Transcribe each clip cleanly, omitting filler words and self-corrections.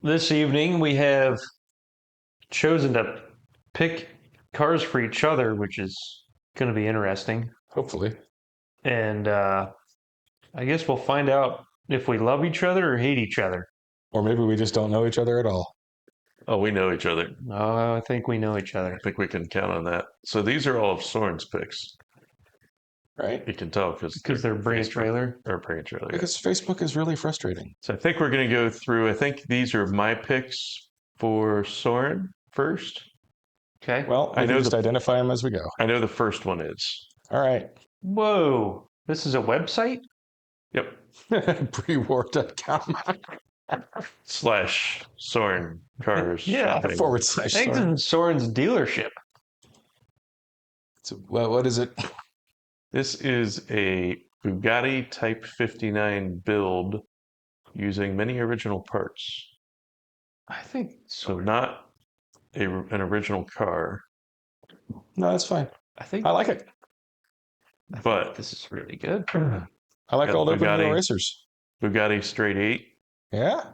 this evening we have chosen to pick cars for each other, which is going to be interesting. Hopefully. And I guess we'll find out if we love each other or hate each other. Or maybe we just don't know each other at all. Oh, we know each other. I think we know each other. I think we can count on that. So these are all of Soren's picks. Right? You can tell Because they're bring a trailer. Or bring a trailer. Yeah. Because Facebook is really frustrating. So I think we're going to go through. I think these are my picks for Soren first. Okay. Well, I know just identify them as we go. I know the first one is. All right. Whoa. This is a website? Yep. Prewar.com. / Soren Cars. Yeah. shopping. / I think this is Soren's dealership. So, what is it? This is a Bugatti Type 59 build using many original parts. I think So not an original car, No, that's fine. I I like it. but this is really good. I like Got old open Bugatti. wheel racers. Bugatti Straight 8. Yeah.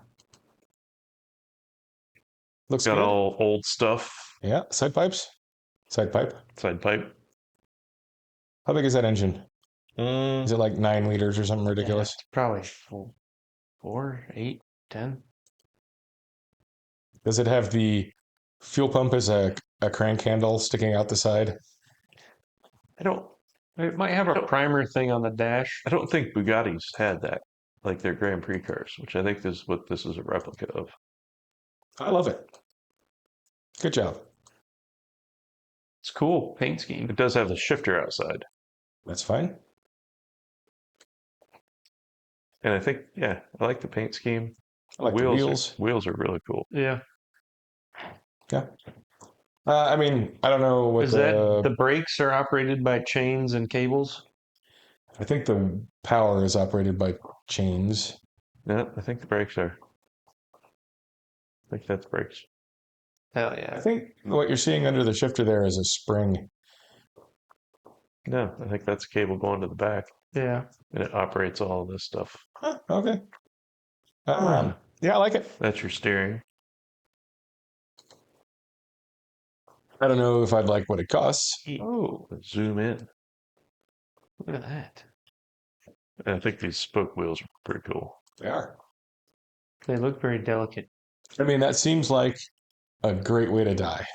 Looks Got good. all old stuff. Yeah. Side pipes. Side pipe. Side pipe. How big is that engine? Mm, Is it like 9 liters or something ridiculous? Probably 4, 8, 10. Does it have the fuel pump as a crank handle sticking out the side? I don't. It might have a primer thing on the dash. I don't think Bugattis had that, like their Grand Prix cars, which I think this is what this is a replica of. I love it. Good job. It's cool paint scheme. It does have the shifter outside. That's fine. And I think, yeah, I like the paint scheme. I like the wheels. Wheels are really cool. Yeah. Yeah. I mean, I don't know what Is that the brakes are operated by chains and cables? I think the power is operated by chains. Yeah, I think the brakes are. I think that's brakes. Hell I yeah. think what you're seeing under the shifter there is a spring. No, I think that's a cable going to the back, Yeah. and it operates all of this stuff. Huh, okay. Yeah, I like it. That's your steering. I don't know if I'd like what it costs. Oh, Zoom in. look at that. And I think these spoke wheels are pretty cool. They are. They look very delicate. I mean, that seems like a great way to die.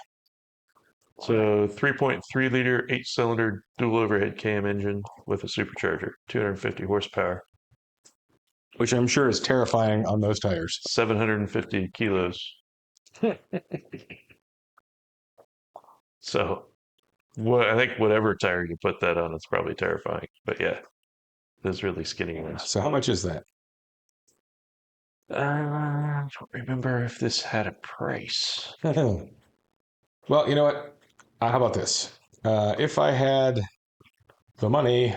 So 3.3 liter, 8-cylinder dual overhead cam engine with a supercharger, 250 horsepower, Which I'm sure is terrifying on those tires. 750 kilos. So I think whatever tire you put that on, it's probably terrifying. But yeah, those really skinny ones. So how much is that? I don't remember if this had a price. Well, you know what? How about this? If I had the money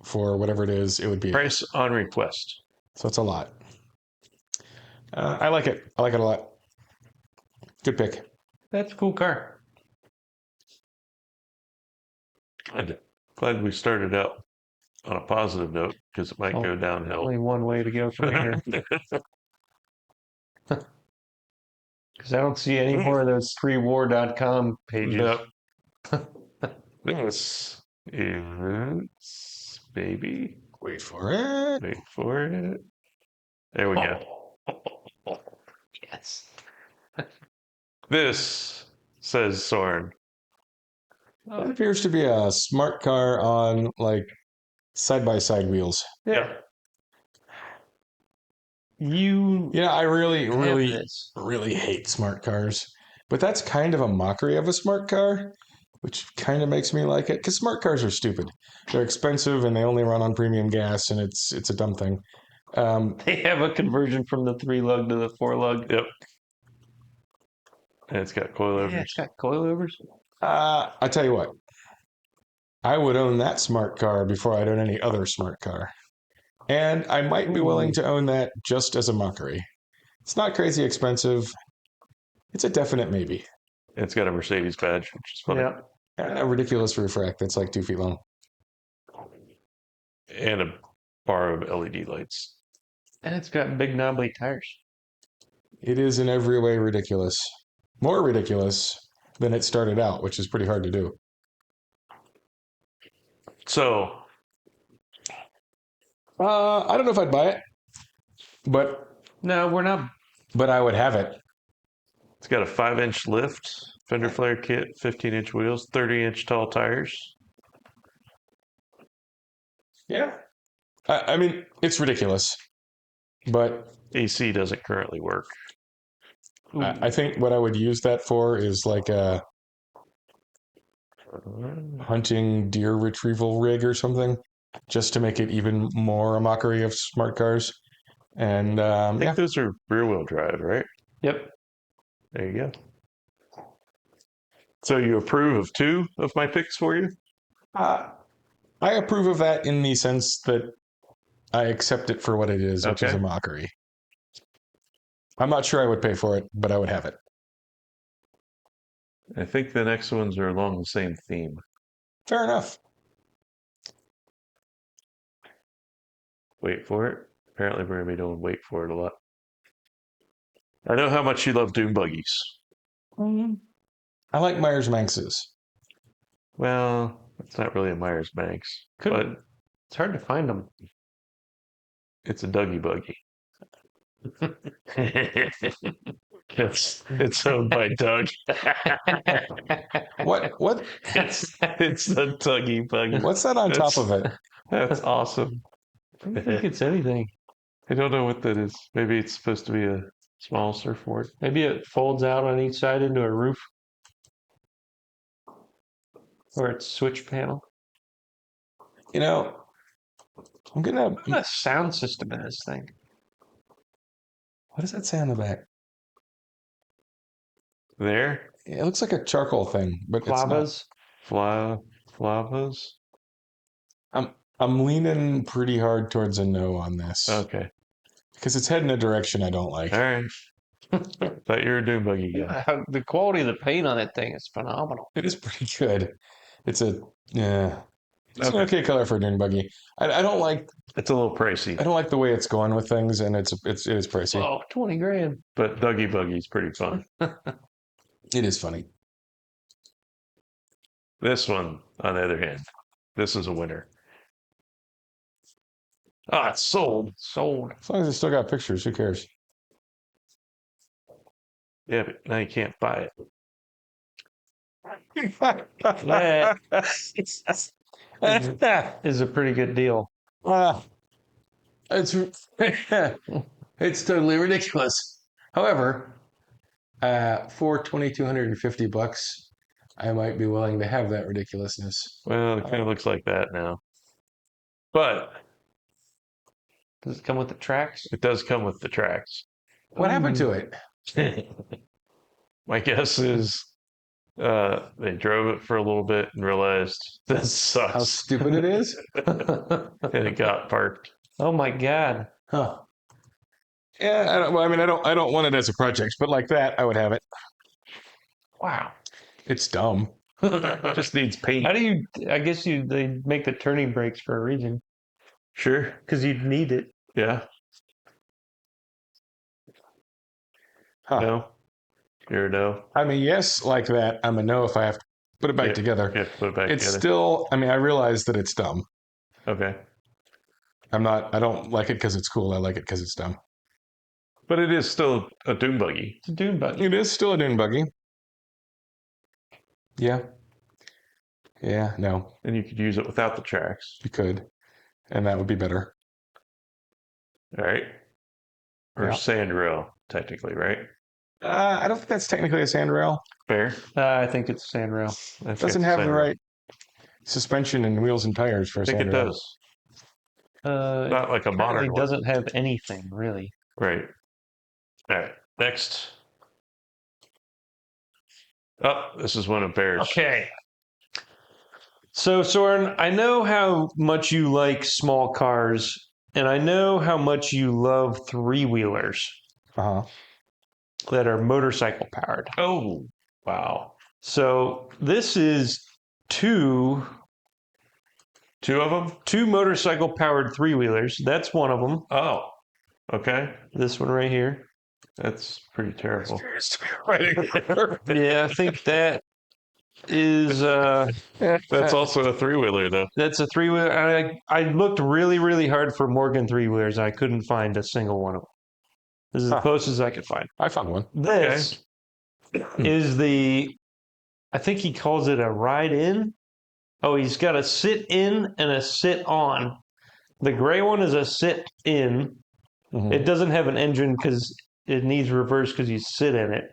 for whatever it is, it would be Price on request. So it's a lot. I like it. I like it a lot. Good pick. That's a cool car. Glad we started out on a positive note because it might go downhill. Only one way to go from here. Because I don't see any more of those prewar.com pages. Nope. This is maybe. Wait for it. Wait for it. There we go. Yes. This says Soren. It appears to be a smart car on like side-by-side wheels. Yeah. You Yeah, I really this. hate smart cars. But that's kind of a mockery of a smart car, which kind of makes me like it. Because smart cars are stupid. They're expensive and they only run on premium gas, and it's a dumb thing. They have a conversion from the 3-lug to the 4-lug. Yep. And it's got coilovers. Yeah, it's got coilovers. I tell you what. I would own that smart car before I'd own any other smart car. And I might be willing to own that just as a mockery. It's not crazy expensive. It's a definite maybe. It's got a Mercedes badge, which is funny. Yeah. And a ridiculous roof rack that's like 2 feet long. And a bar of LED lights. And it's got big knobbly tires. It is in every way ridiculous. More ridiculous than it started out, which is pretty hard to do. So, I don't know if I'd buy it, but No, we're not. I would have it. it's got a 5-inch lift, fender flare kit, 15-inch wheels, 30-inch tall tires. Yeah. I mean, it's ridiculous, but AC doesn't currently work. I think what I would use that for is like a hunting deer retrieval rig or something, just to make it even more a mockery of smart cars. And I think yeah, those are rear-wheel drive, right? Yep. There you go. So you approve of 2 of my picks for you? I approve of that in the sense that I accept it for what it is, which is Okay. a mockery. I'm not sure I would pay for it, but I would have it. I think the next ones are along the same theme. Fair enough. Wait for it. Apparently, we're going to be doing wait for it a lot. I know how much you love dune buggies. I like Myers Manx's. Well, it's not really a Myers Manx, but It's hard to find them. it's a Dougie buggy. It's owned by Doug. What? It's the Dougie buggy. What's that on top of it? That's awesome. I don't think it's anything. I don't know what that is. Maybe it's supposed to be a small surfboard. Maybe it folds out on each side into a roof. Or it's switch panel. You know, I'm gonna. What kind of sound system in this thing? What does that say on the back? There, It looks like a charcoal thing, but Clavas? flavas. I'm leaning pretty hard towards a no on this Okay, because it's heading a direction I don't like. all right. Thought you were a dune buggy guy. The quality of the paint on that thing is phenomenal. It is pretty good. It's a yeah. It's an Okay. okay color for a dune buggy. I don't like It's a little pricey, the way it's going with things, and it is pricey. Oh, 20 grand. but Dougie buggy's pretty fun. It is funny. This one, on the other hand, this is a winner. Ah, it's sold. Sold. As long as it's still got pictures, who cares? Yeah, but now you can't buy That is a pretty good deal. It's it's totally ridiculous. However, for $2,250, I might be willing to have that ridiculousness. Well, it kind of looks like that now. But Does it come with the tracks? it does come with the tracks. What happened to it? My guess is they drove it for a little bit and realized this How sucks. stupid it is? And it got parked. Oh my God. Huh. Yeah, I don't want it as a project, but like that, I would have it. Wow. It's dumb. It just needs paint. How do you, I guess they make the turning brakes for a reason. Sure. Because you'd need it. Yeah. Huh. No. You're a no. I'm a yes like that. I'm a no if I have to put it back Yeah, together. You have to put it back It's together. still, I realize that it's dumb. Okay. I don't like it because it's cool. I like it because it's dumb. But it is still a dune buggy. It's a dune buggy. It is still a dune buggy. Yeah. Yeah, no, And you could use it without the tracks. you could. And that would be better. All right. Or Yeah. sandrail, technically, right? I don't think that's technically a sandrail. Fair. I think it's a sandrail. I It think doesn't it's have the sandrail. right suspension and wheels and tires for a I think it sandrail. does. Not Not like a modern It one. doesn't have anything, really. Right. All right. Next. Oh, this is one of Bear's. Okay. So, Soren, I know how much you like small cars, and I know how much you love three-wheelers Uh-huh. that are motorcycle powered. Oh, wow. So this is two Two of them? motorcycle powered three-wheelers. That's one of them. Oh, okay. This one right here. That's pretty terrible. Yeah, I think that is That's also a three-wheeler, though. that's a three-wheeler. I looked really, really hard for Morgan three-wheelers. I couldn't find a single one of them. This is the closest I could find. I found one. This is I think he calls it a ride-in. Oh, he's got a sit-in and a sit-on. The gray one is a sit-in. It doesn't have an engine because it needs reverse because you sit in it.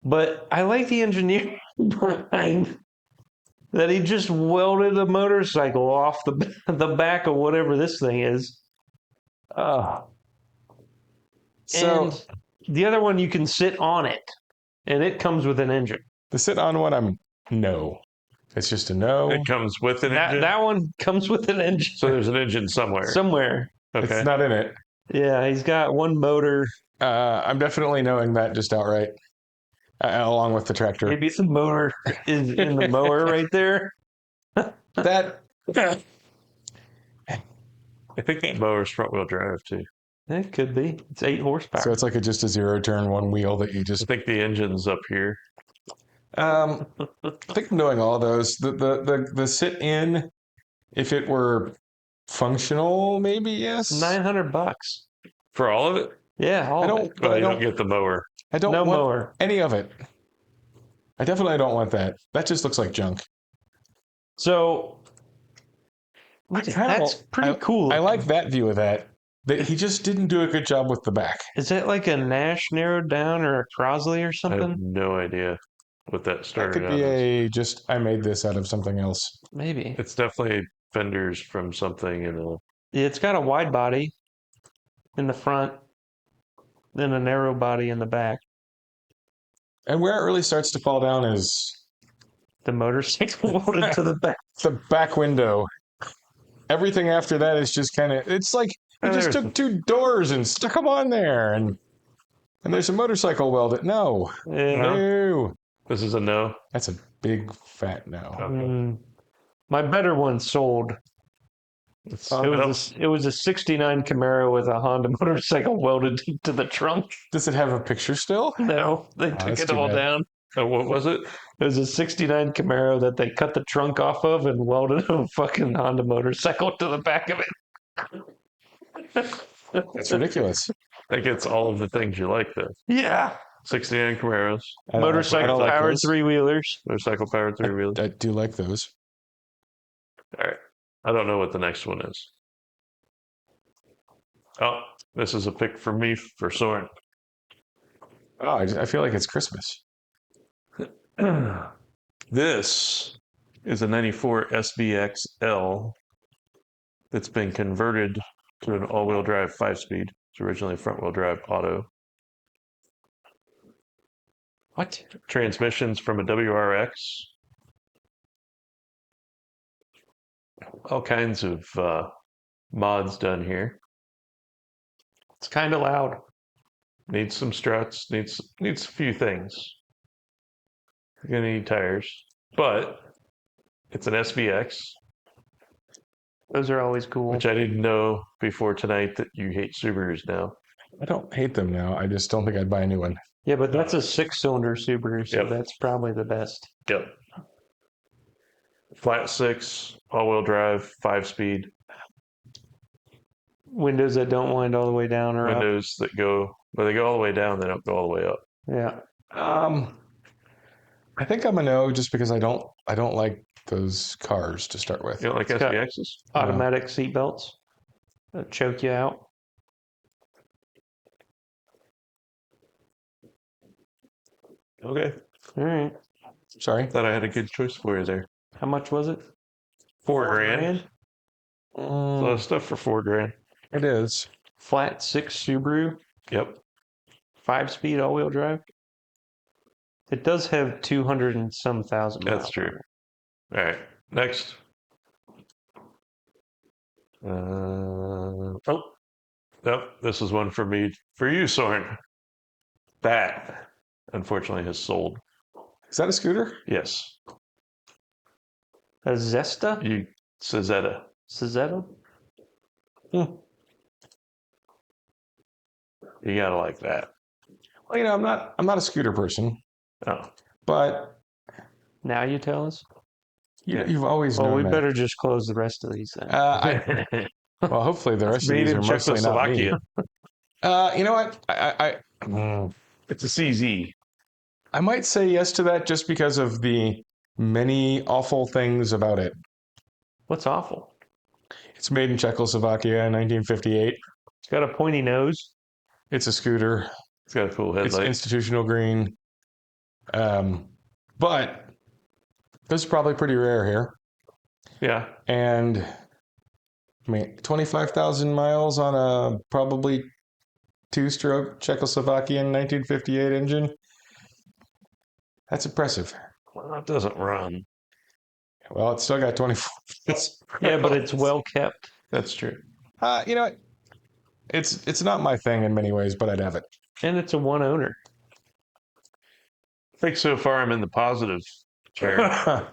But I like the engineering behind that he just welded a motorcycle off the back of whatever this thing is. So And the other one you can sit on it, and it comes with an engine. the sit-on one, no. It's just a no. It comes with an engine. That one comes with an engine So there's an engine somewhere. somewhere. Okay. It's not in it. Yeah, he's got one motor. I'm definitely knowing that just outright, along with the tractor. Maybe the motor is in the mower right there. That I think that mower's front-wheel drive, too. It could be. It's 8 horsepower. so it's like just a zero-turn one wheel that you I just. think the engine's up here. I think I'm knowing all those. The sit-in, if it were functional, maybe yes. $900. For all of it? Yeah, all I of don't. it. But Oh, I you don't don't. get the mower. I don't No want mower. any of it. I definitely don't want that. That just looks like junk. So that's pretty cool. I like that view of that. That he just didn't do a good job with the back. Is that like a Nash narrowed down or a Crosley or I have something? no idea what that That started could out be as. I made this out of something else. Maybe. It's definitely fenders from something in a Yeah, it's got a wide body in the front, then a narrow body in the back. And where it really starts to fall down is The motorcycle welded to the back. the back window. Everything after that is just kind of. It's like he just took two doors and stuck them on there, and there's a motorcycle welded. No, Yeah. no, This is a no. that's a big fat no. Mm. My better one sold. It was a 69 Camaro with a Honda motorcycle welded to the trunk. Does it have a picture still? No, they took that's it too all bad. down. What was it? It was a 69 Camaro that they cut the trunk off of and welded a fucking Honda motorcycle to the back of it. That's ridiculous. That gets all of the things you like, though. Yeah. 69 Camaros, I Motorcycle like powered those. three wheelers. motorcycle powered three-wheelers. I do like those. All right. I don't know what the next one is. Oh, this is a pick for me for Soren. Oh, I feel like it's Christmas. This is a 94 SBXL that's been converted to an all-wheel drive 5-speed. It's originally front-wheel drive auto. What? Transmissions from a WRX. All kinds of mods done here. It's kind of loud. Needs some struts. Needs a few things. You're gonna need tires, but it's an SVX, Those are always cool. which I didn't know before tonight that you hate Subarus now. I don't hate them now. I just don't think I'd buy a new one. Yeah, but that's a 6-cylinder Subaru, so Yep. that's probably the best. Yep. Flat 6, all-wheel drive, 5-speed. Windows that don't wind all the way down or Windows that go, well, they go all the way down. They don't go all the way up. up. Yeah. I think I'm a no just because I don't like those cars to start with. You don't like It's got- SVXs? Automatic seat belts that choke you out. Okay. All right. Sorry. Thought I had a good choice for you there. How much was it? $4,000. A lot of stuff for $4,000. It is. Flat 6 Subaru, Yep. 5-speed all-wheel drive. It does have 200 and some thousand miles. That's true. All right. Next. Oh, nope. This is one for me. For you, Soren. That, unfortunately, has sold. Is that a scooter? Yes. A Zesta? You, Cezetta. Cezetta? You gotta like that. Well, I'm not a scooter person, Oh, but Now you tell us. Yeah. you've always Well, known we that. better just close the rest of these then. Well, hopefully the rest of made these in are mostly not me. Czechoslovakia. You know what? It's a CZ. I might say yes to that just because of the many awful things about it. What's awful? It's made in Czechoslovakia in 1958. It's got a pointy nose. It's a scooter. It's got a cool It's headlight. institutional green. But this is probably pretty rare here. Yeah. And I mean, 25,000 miles on a probably two-stroke Czechoslovakian 1958 engine. That's impressive. Well, it doesn't run. Well, it's still got 24. Yeah, but it's well kept. That's true. You know what? It's not my thing in many ways, but I'd have it. And it's a one owner. I think so far I'm in the positive chair.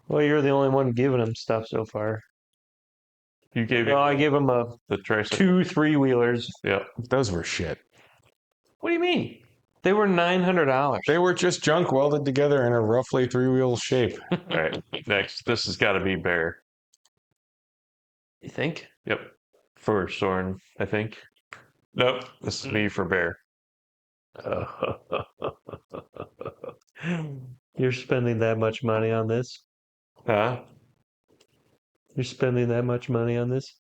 Well, you're the only one giving him stuff so far. You gave Well, I me gave him a the tricycle. 2 3-wheelers. Yeah. Those were shit. What do you mean? They were $900. They were just junk welded together in a roughly three-wheel shape. All right. Next. This has got to be Bear. You think? Yep. For Soren, I think. Nope. This is me for Bear. You're spending that much money on this? Huh? You're spending that much money on this?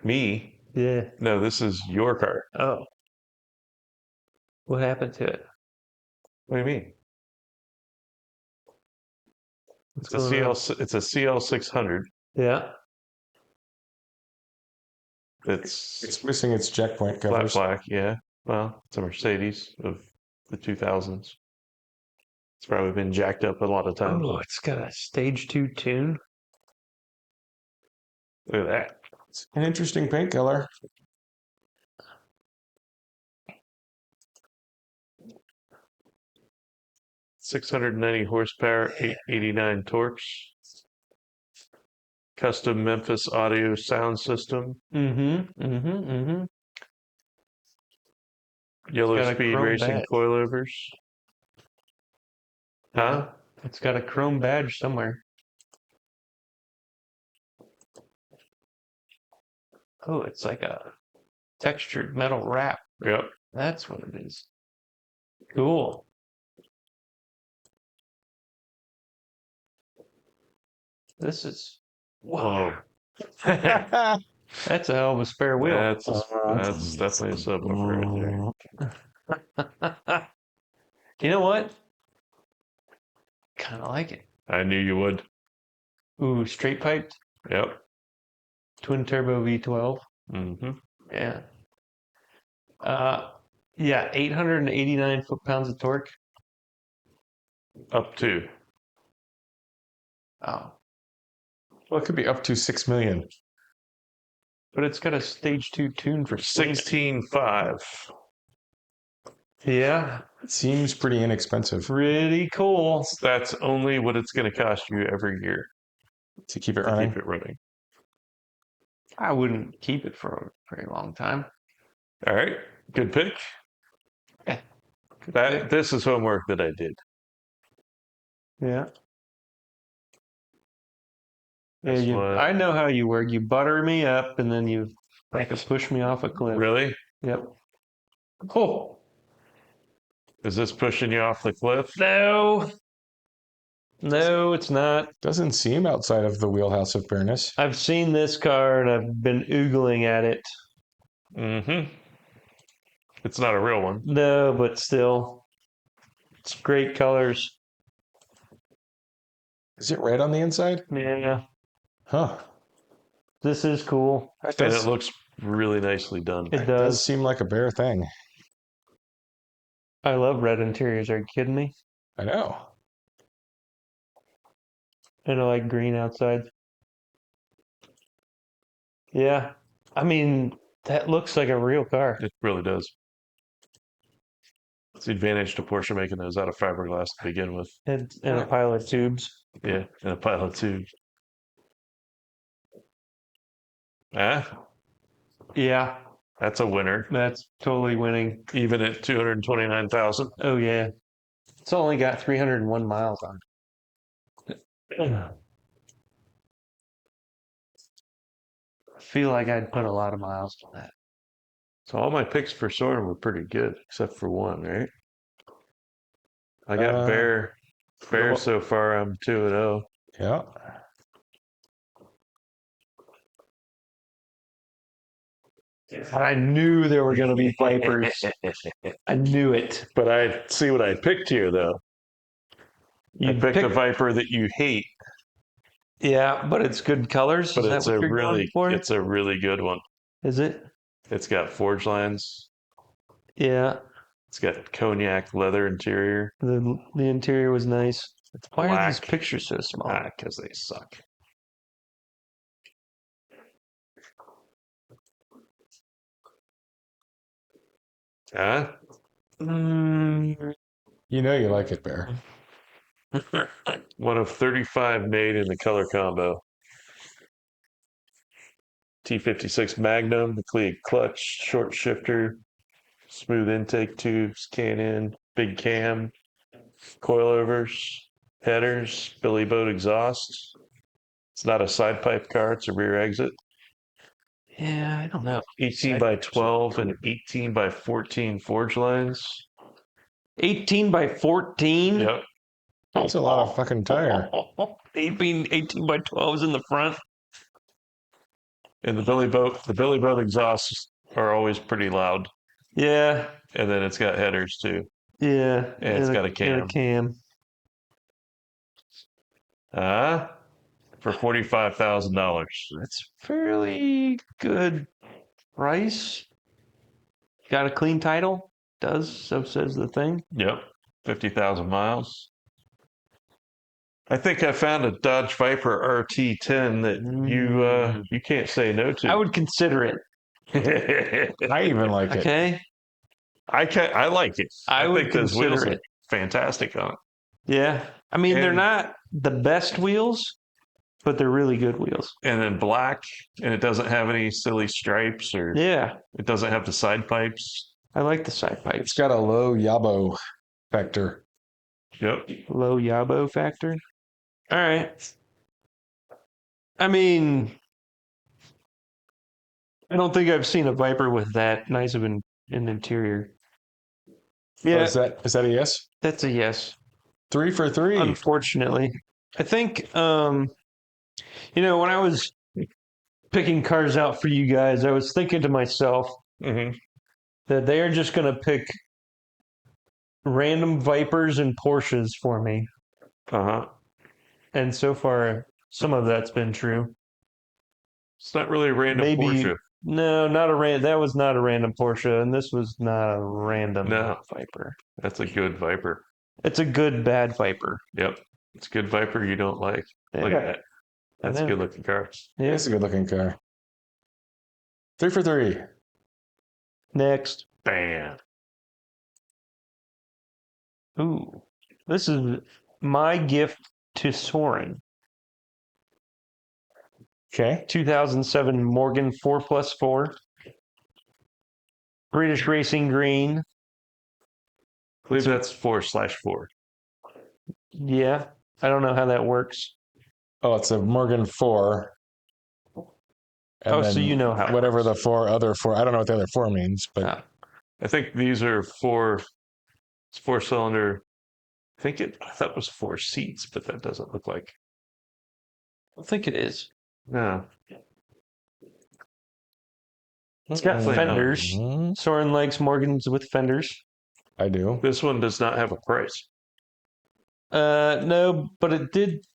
Me? Yeah. No, this is your car. Oh. What happened to it? What do you mean? What's It's a going on? CL. It's a CL 600. Yeah. It's It's missing its checkpoint flat covers. black. Yeah. Well, it's a Mercedes of the 2000s. It's probably been jacked up a lot of times. Oh, it's got a stage 2 tune. Look at that. It's an interesting paint color. .690 horsepower, 889 torques. Custom Memphis audio sound system. Yellow Got a speed chrome racing badge. coilovers. Huh? It's got a chrome badge somewhere. Oh, it's like a textured metal wrap. Yep. That's what it is. Cool. This is Whoa. that's a hell of a spare wheel. That's definitely a subwoofer right there. You know what? Kind of like it. I knew you would. Ooh, straight piped, Yep. twin turbo V12. Mm-hmm. Yeah. Yeah, 889 foot-pounds of torque. Up to. Oh, Well, it could be up to 6 million. but it's got a stage 2 tune for swinging. 16.5. Yeah, It seems pretty inexpensive pretty cool. That's only what it's going to cost you every year to keep it to running. keep it running. I wouldn't keep it for a very long time. All right. Good pick. Yeah. This is homework that I did. Yeah. That's Yeah, what- I know how you work. You butter me up and then you push me off a cliff. Really? Yep. Oh, Is this pushing you off the cliff? no. No, it's not. Doesn't seem outside of the wheelhouse of fairness. I've seen this car and I've been oogling at it. Mm-hmm. It's not a real one. No, but still. It's great colors. Is it red on the inside? Yeah. Huh. This is cool. That And does, it looks really nicely done. It that does does. seem like a Bear thing. I love red interiors. Are you kidding me? I know. And I like green outside. Yeah. I mean, that looks like a real car. It really does. It's the advantage to Porsche making those out of fiberglass to begin with. And a pile of tubes. Yeah, and a pile of tubes. Ah, Yeah. That's a winner, That's totally winning. even at 229,000. Oh yeah, it's only got 301 miles on it. I feel like I'd put a lot of miles on that. So all my picks for Soren were pretty good, except for one, right? I got Bear. Bear so far, I'm 2-0. Yeah. I knew there were going to be Vipers. I knew it. But I see what I picked here, though. I picked a Viper that you hate, Yeah, but it's good colors. but Is that what you're going for? it's a really good one. Is it? It's got forge lines. Yeah. It's got cognac leather interior. The interior was nice. Why are these Black. pictures so small? Because they suck. Huh? You know you like it, Bear. One of 35 made in the color combo. T56 Magnum, the cleat clutch, short shifter, smooth intake tubes, K&N, big cam, coilovers, headers, Billy Boat exhaust. It's not a side pipe car, it's a rear exit. Yeah, I don't know. 18 by 12 and 18 by 14 forge lines. 18 by 14? Yep. That's a lot of fucking tire. 18 by 12s in the front. And the Billy Boat exhausts are always pretty loud. Yeah. And then it's got headers too. Yeah. And it's got a cam. And a cam. For $45,000. That's fairly good price. Got a clean title? Does, so says the thing. Yep. 50,000 miles. I think I found a Dodge Viper RT10 that you can't say no to. I would consider it. I even like it. Okay. I like it. I would think those wheels consider are it. fantastic on it. Yeah. I mean, they're And- not the best wheels, but they're really good wheels. And then black, and it doesn't have any silly stripes or Yeah. it doesn't have the side pipes. I like the side It's pipes. got a low yabo factor. Yep. Low yabo factor. All right. I mean, I don't think I've seen a Viper with that nice of an interior. Yeah, Oh, is that a yes? that's a yes. 3 for 3. Unfortunately, I think when I was picking cars out for you guys, I was thinking to myself Mm-hmm. that they are just going to pick random Vipers and Porsches for me. Uh-huh. And so far, some of that's been true. It's not really a random Maybe Porsche. no, not a random. That was not a random Porsche, and this was not a random No. Viper. That's a good Viper. It's a good bad Viper. Yep. It's a good Viper you don't like. Look Yeah. at that. That's a know. good looking car. Yeah. It's a good looking car. 3 for 3. Next. Bam. Ooh, this is my gift to Soren. Okay. 2007 Morgan 4+4. British Racing Green. I believe that's 4/4. Yeah, I don't know how that works. Oh, it's a Morgan 4. And Oh, so then you know how it whatever works. the other 4, I don't know what the other 4 means, but Oh. I think these are it's 4-cylinder. I thought it was 4 seats, but that doesn't look like. I think it is. No. It's got Definitely not. fenders. Soren likes Morgans with fenders. I do. This one does not have a price. No, but it did.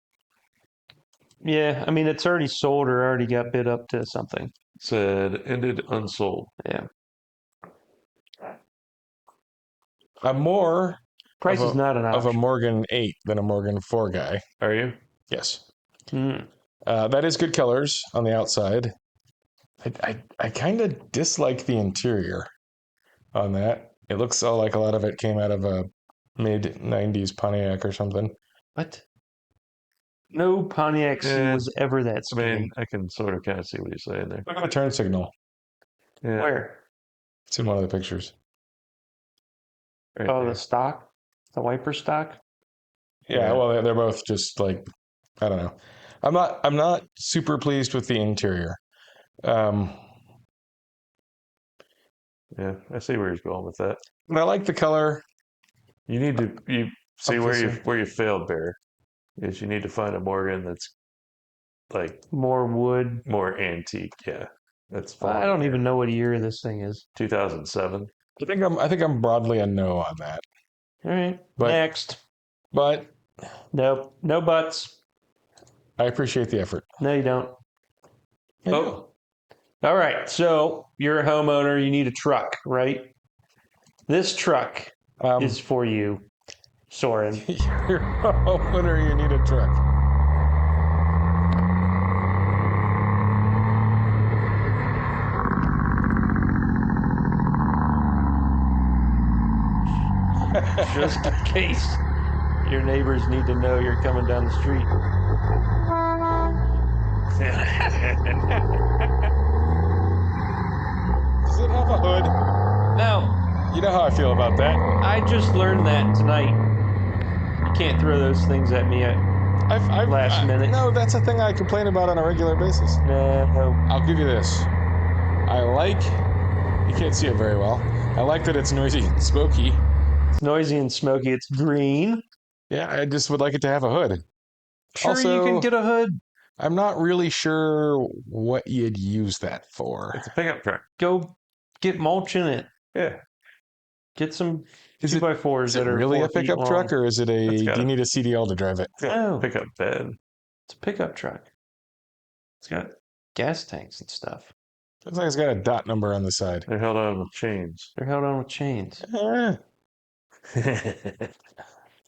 Yeah, I mean, it's already sold or already got bid up to something. It said ended unsold. Yeah. I'm more Price is not an of a option. Morgan 8 than a Morgan 4 guy. Are you? Yes. Hmm. That is good colors on the outside. I kind of dislike the interior on that. It looks all like a lot of it came out of a mid-90s Pontiac or something. What? No Pontiac was ever that I skinny. mean, I can sort of kind of see what he's saying there. Look at the turn signal. Yeah. Where? It's in one of the pictures. Right Oh, there. the stock, the wiper stock. Yeah, well, they're both just like, I don't know. I'm not super pleased with the interior. Um, Yeah, I see where he's going with that. but I like the color. You need to see Up where this you way. where you failed, Bear. Is you need to find a Morgan that's like More wood. more antique. Yeah, that's fine. I don't even know what year this thing is. 2007. I think I'm broadly a no on that. All right. But- Next. But Nope. No buts. I appreciate the effort. No, you don't. I Oh. do. All right. So you're a homeowner. You need a truck, right? This truck is for you, Soren. You're a homeowner, you need a truck. Just in case your neighbors need to know you're coming down the street. Does it have a hood? No, You know how I feel about that. I just learned that tonight. You can't throw those things at me. Last minute. No, that's a thing I complain about on a regular basis. No. I'll give you this. You can't see it very well. I like that it's noisy and smoky. It's noisy and smoky. It's green. Yeah, I just would like it to have a hood. Sure, you Also- can get a hood. I'm not really sure what you'd use that for. It's a pickup truck. Go get mulch in it. Yeah, Get some Is it 2x4s Is that it are really 4 a feet pickup long. truck, or is it a? It's Do got you a- need a CDL to drive it? it's got No. a pickup bed. It's a pickup truck. It's got Gas tanks and stuff. Looks like it's got a dot number on the side. they're held on with chains. They're held on with chains. Eh,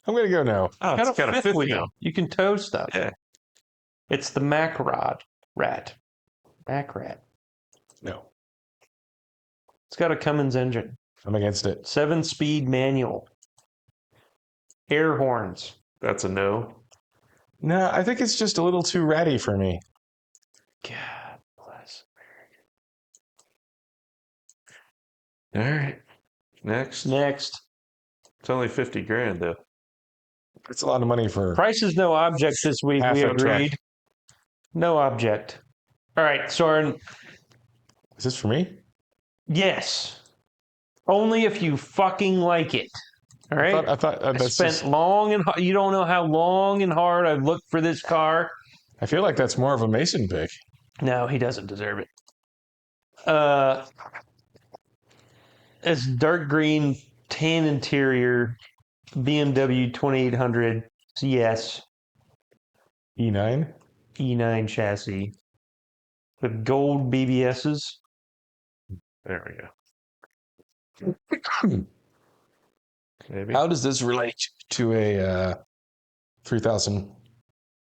I'm gonna go no. Oh, it's got a fifth wheel. You can tow stuff. Yeah. It's the Mack rat. Mack rat. No, It's got a Cummins engine. I'm against it. 7-speed manual. Air horns. That's a no. No, I think it's just a little too ratty for me. God bless. All right. Next. Next. It's only 50 grand though. It's a lot of money for. Price is no object this week. Half We a truck. agreed. No object. All right, Soren. Is this for me? Yes. Only if you fucking like it. All right. I thought I that's spent just, long and you don't know how long and hard I've looked for this car. I feel like that's more of a Mason pick. No, he doesn't deserve it. It's dark green, tan interior, BMW 2800 CS E9. E9 chassis with gold BBSs. There we go. Maybe. How does this relate to a 3000?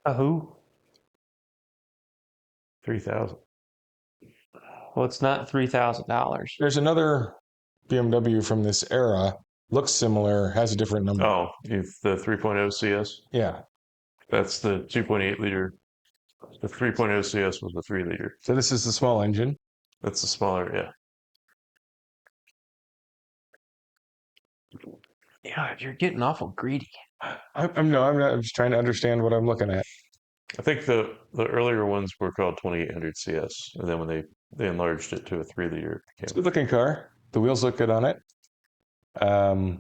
A who? 3,000. Well, it's not $3,000. There's another BMW from this era. Looks similar, has a different number. Oh, the 3.0 CS. Yeah. That's the 2.8 liter. The 3.0 CS was the 3 liter. So this is the small engine. That's the smaller, yeah. Yeah, you're getting awful greedy. I'm not. I'm just trying to understand what I'm looking at. I think the earlier ones were called 2800 CS, and then when they enlarged it to a 3 liter. It's a good looking car. The wheels look good on it. I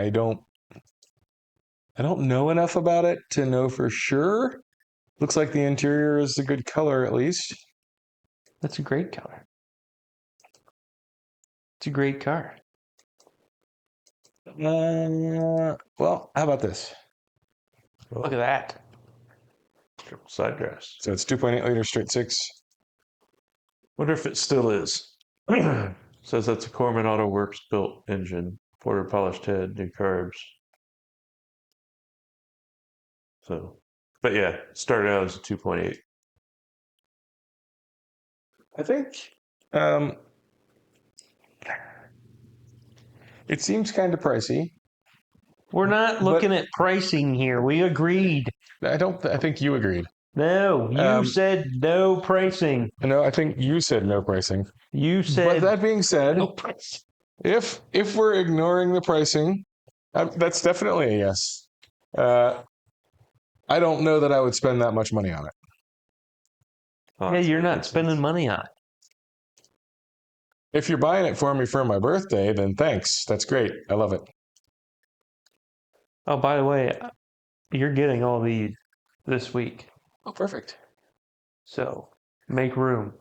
don't know enough about it to know for sure. Looks like the interior is a good color at least. That's a great color. It's a great car. Well, how about this? Look at that. Triple side dress. So it's 2.8 liter straight six. Wonder if it still is. Says that's a Corman Auto Works built engine, quarter polished head, new carbs. So, but yeah, started out as a 2.8. I think it seems kind of pricey. We're not looking at pricing here. We agreed. I think you agreed. No, you said no pricing. No, I think you said no pricing. You But said that being said, no pricing. if we're ignoring the pricing, that's definitely a yes. I don't know that I would spend that much money on it. Yeah, you're not spending money on it. If you're buying it for me for my birthday, then thanks. That's great. I love it. Oh, by the way, you're getting all these this week. Oh, perfect. So make room.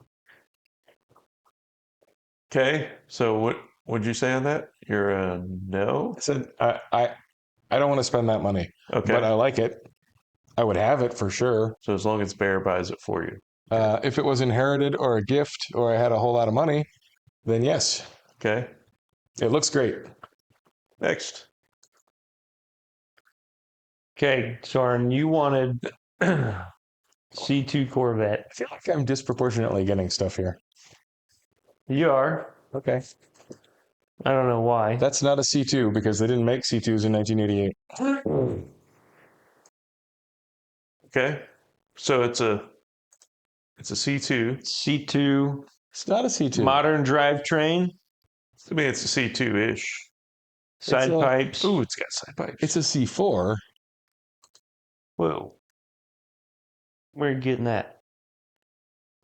Okay. So what would you say on that? You're a no? I said I don't want to spend that money, Okay. but I like it. I would have it for sure. So as long as Bear buys it for you. If it was inherited or a gift or I had a whole lot of money, then yes, Okay. it looks great. Next. Okay, Soren, you wanted C2 Corvette. I feel like I'm disproportionately getting stuff here. You are. Okay. I don't know why. That's not a C2 because they didn't make C2s in 1988. Okay. So it's a C2. C2 It's not a C2. modern drivetrain, I mean, it's a C2-ish. side pipes. Ooh, it's got side pipes. It's a C4. Whoa. Where are you getting that?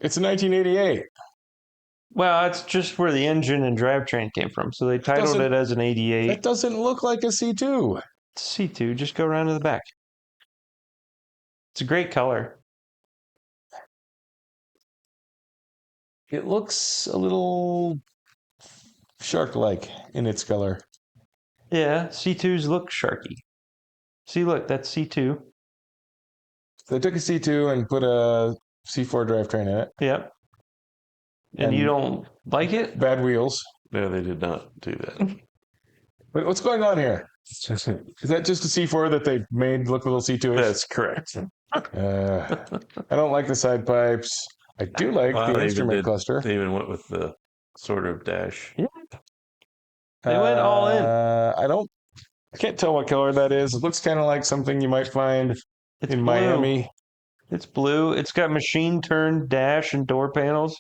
It's a 1988. Well, that's just where the engine and drivetrain came from. So they titled it as an 88. That doesn't look like a C2. It's C2. Just go around to the back. It's a great color. It looks a little shark-like in its color. Yeah, C2s look sharky. See, look, that's C2. They took a C2 and put a C4 drivetrain in it. Yep. And you don't like it? Bad wheels. No, they did not do that. Wait, what's going on here? Is that just a C4 that they made look a little C2-ish? That's correct. I don't like the side pipes. I do like the instrument cluster. They even went with the sort of dash. Yeah. They went all in. I can't tell what color that is. It looks kind of like something you might find It's in blue. Miami. It's blue. It's got machine turned dash and door panels.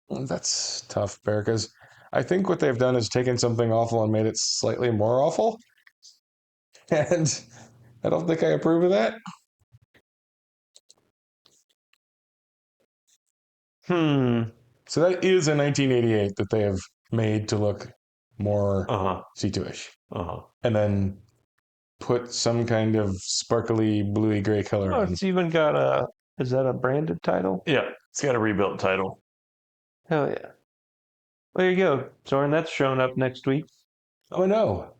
That's tough, Bear, because I think what they've done is taken something awful and made it slightly more awful. And I don't think I approve of that. So that is a 1988 that they have made to look more C2-ish. And then put some kind of sparkly bluey gray color on. It's even got is that a branded title? Yeah, it's got a rebuilt title. Hell yeah. Well, there you go, Soren. That's showing up next week. Oh, no.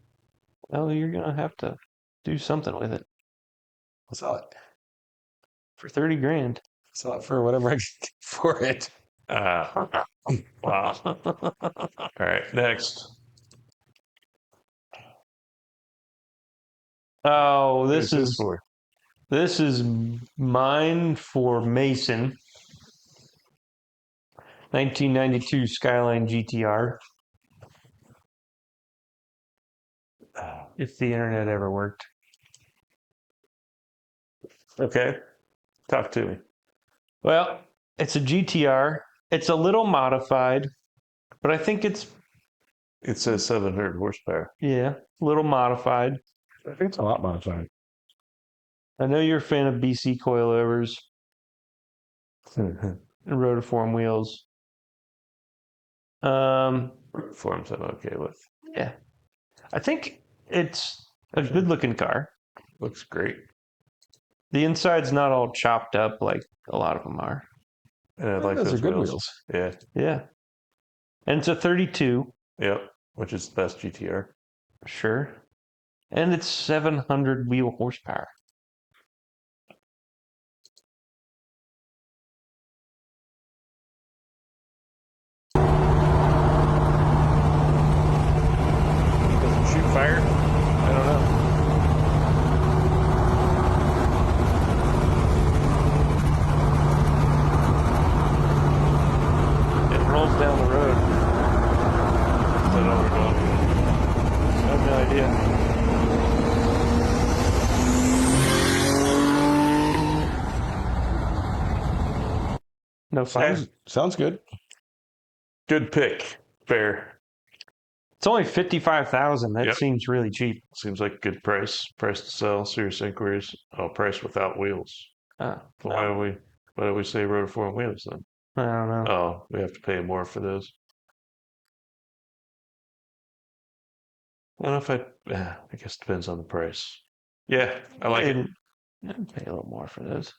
Well, you're going to have to do something with it. I'll sell it. For 30 grand. Sell it for whatever I can get for it. Wow. All right, next. Oh, This is mine for Mason. 1992 Skyline GTR. If the internet ever worked. Okay. Talk to me. Well, it's a GTR. It's a little modified, but I think It says 700 horsepower. a little modified. I think it's a lot modified. I know you're a fan of BC coilovers and rotiform wheels. Forms I'm okay with. Yeah. I think it's a good looking car. Looks great. The inside's not all chopped up like a lot of them are. And I like those those are good wheels. wheels. Yeah. Yeah. And it's a 32. Yep. Which is the best GTR. Sure. And it's 700 wheel horsepower. Doesn't shoot fire? I don't know. It rolls down the road. Is that all we're doing? I have no idea. No fire. Sounds good. Good pick. Fair. It's only 55,000. That Yep. seems really cheap. Seems like a good price. Price to sell. Serious inquiries. Oh, price without wheels. No. Why do we say rotiform wheels then? I don't know. Oh, we have to pay more for those. I don't know if I guess it depends on the price. Yeah, I like it. I'd pay a little more for those.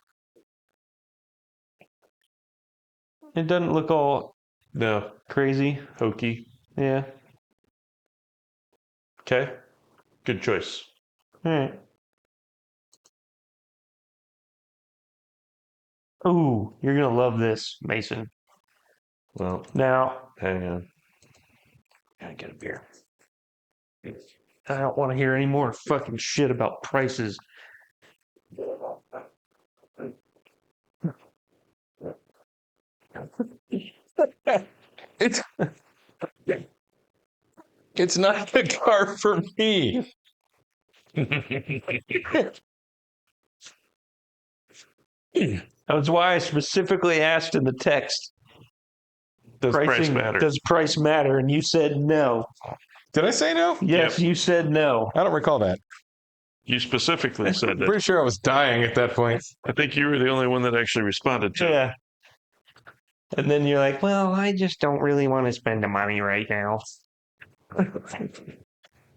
It doesn't look all No, crazy. hokey. Yeah. Okay, good choice. All right. Ooh, you're gonna love this, Mason. Well, Now, hang on. gotta get a beer. I don't want to hear any more fucking shit about prices. It's it's not the car for me. That's why I specifically asked in the text. Does price matter? Does price matter? And you said no. Did I say no? Yes, Yep. you said no. I don't recall that. You specifically said I'm that. pretty sure I was dying at that point. I think you were the only one that actually responded to it. Yeah. And then you're like, well, I just don't really want to spend the money right now. That's a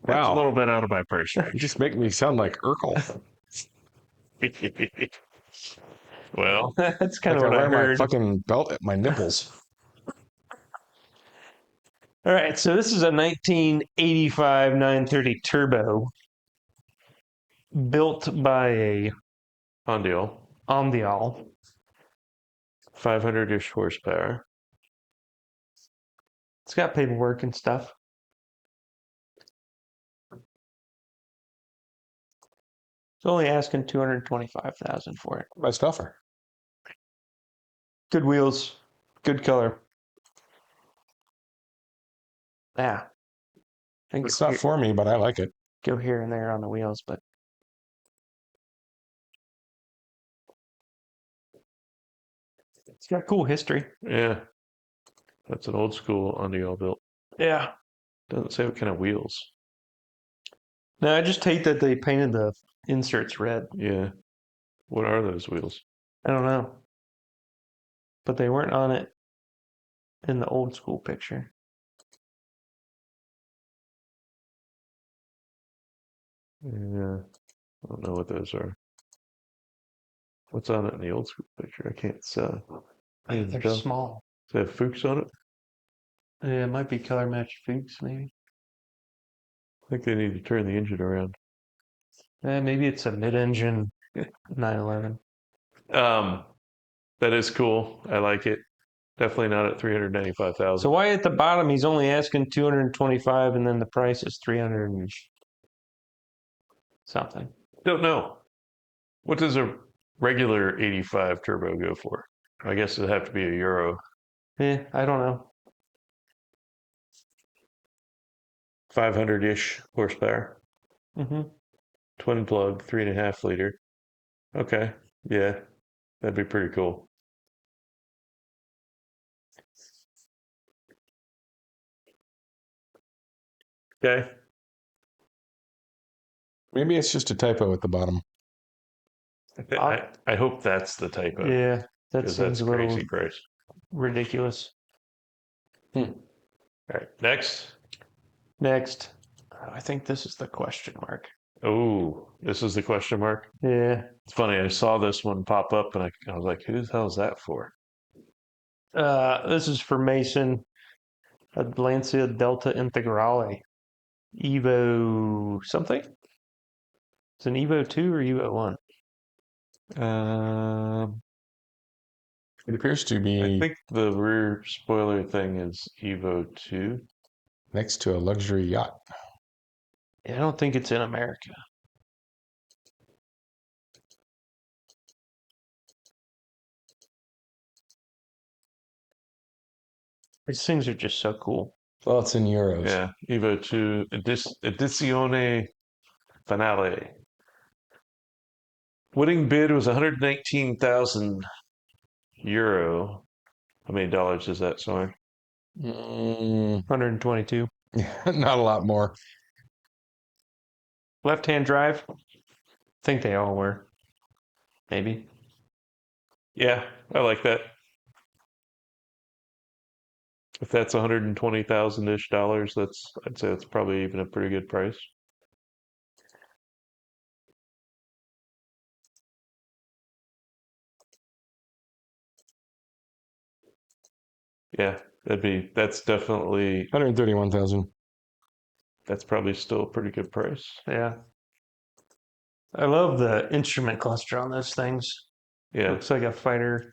Wow. little bit out of my price You range. just make me sound like Urkel. Well, That's kind Like of I what I wear my heard. fucking belt at my nipples. All right, so this is a 1985 930 Turbo built by a on deal. Omdial. 500-ish horsepower. It's got paperwork and stuff. It's only asking 225,000 for it. My stuffer. Good wheels, good color. Yeah. I think It's not for me, but I like it. go here and there on the wheels, but it's got cool history. Yeah, that's an old school on deal built. Yeah. Doesn't say what kind of wheels. No, I just hate that they painted the inserts red. Yeah. What are those wheels? I don't know. But they weren't on it in the old school picture. Yeah. I don't know what those are. What's on it in the old school picture? I can't They're tell. small. Does it have Fuchs on it? Yeah, it might be color matched Fuchs, maybe. I think they need to turn the engine around. Maybe it's a mid-engine 911. That is cool. I like it. Definitely not at 395,000. So why at the bottom he's only asking 225 and then the price is 300 and something? Don't know. What does a regular 85 turbo go for? I guess it'd have to be a Euro. I don't know. 500-ish horsepower. Mm-hmm. Twin plug, 3.5 liter. Okay. Yeah. That'd be pretty cool. Okay. Maybe it's just a typo at the bottom. I hope that's the typo. Yeah, that Because seems that's a little crazy price. ridiculous. All right. Next. Next, I think this is the question mark. Oh, this is the question mark. Yeah. It's funny. I saw this one pop up and I was like, who the hell is that for? This is for Mason. A Lancia Delta Integrale. Evo something? It's an Evo 2 or Evo 1? It appears to I be think the rear spoiler thing is Evo 2. next to a luxury yacht. Yeah, I don't think it's in America. These things are just so cool. Well, it's in euros. Yeah, Evo 2 Edizione Finale. Winning bid was 119,000 euro. How many dollars is that, sorry? 122. Not a lot more. Left-hand drive. I think they all were. Maybe. Yeah, I like that. If that's 120,000-ish dollars, I'd say that's probably even a pretty good price. Yeah, that's definitely 131,000. that's probably still a pretty good price. Yeah. I love the instrument cluster on those things. Yeah, Looks like a fighter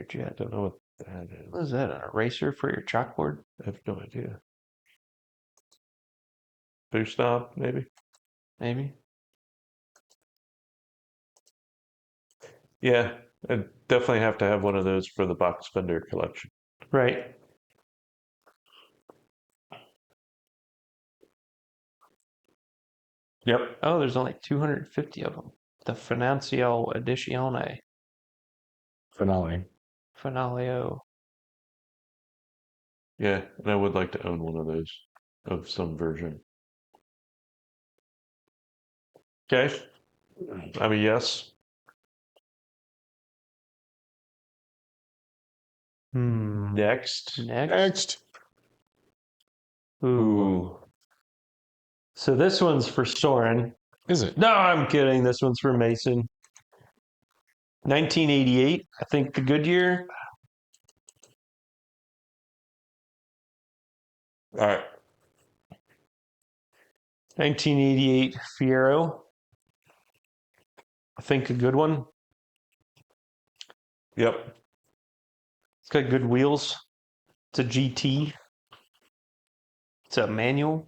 jet. don't know what that is. What is that? An eraser for your chalkboard? I have no idea. Boost knob, maybe? Maybe. Yeah, I definitely have to have one of those for the box spender collection. Right. Yep. Oh, there's only 250 of them. The Financio Edizione. Finale. Finaleo. Yeah, and I would like to own one of those of some version. Okay. I mean, yes. Next. Next. Ooh. So this one's for Soren. Is it? No, I'm kidding. This one's for Mason. 1988, I think the Goodyear. All right. 1988 Fiero. I think a good one. Yep. It's got good wheels. It's a GT. It's a manual.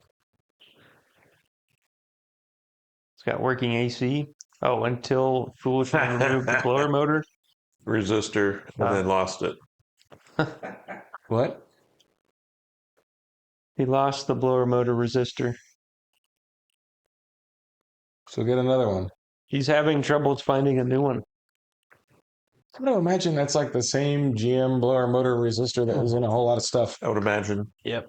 It's got working AC. Oh, until foolishly removed the blower motor. Resistor, and then lost it. What? He lost the blower motor resistor. So get another one. He's having trouble finding a new one. I don't imagine that's like the same GM blower motor resistor that was in a whole lot of stuff I would imagine. Yep.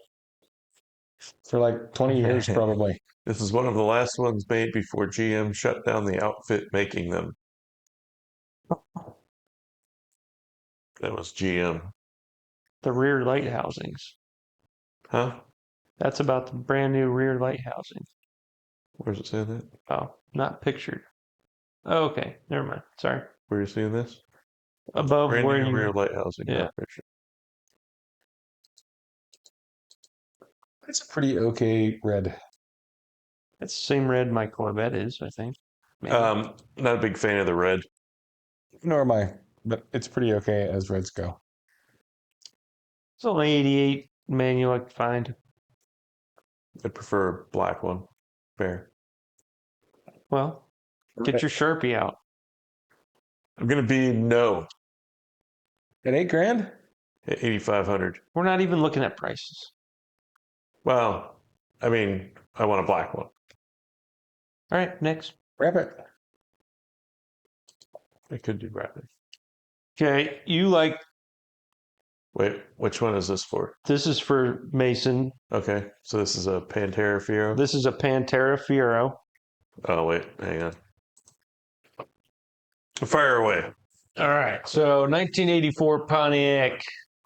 for like 20 years, probably. This is one of the last ones made before GM shut down the outfit making them. That was GM. The rear light housings. Huh? That's about the brand new rear light housing. Where's it saying that? Oh, not pictured. Oh, okay, never mind. Sorry. Where are you seeing this? Above Brand where new you. rear light housing. Yeah. Not picture. It's a pretty okay red. It's the same red my Corvette is, I think. Maybe. Not a big fan of the red. Nor am I, but it's pretty okay as reds go. It's only 88 manual I could find. I prefer a black one. Fair. Well, get your Sharpie out. I'm gonna be no At $8,000? at 8,500. We're not even looking at prices. Well, I mean, I want a black one. All right, next. Wrap it. I could do rapid. Okay, you like Wait, which one is this for? this is for Mason. Okay, so this is a Pantera Fiero. This is a Pantera Fiero. Oh wait, hang on. Fire away. All right, so 1984 Pontiac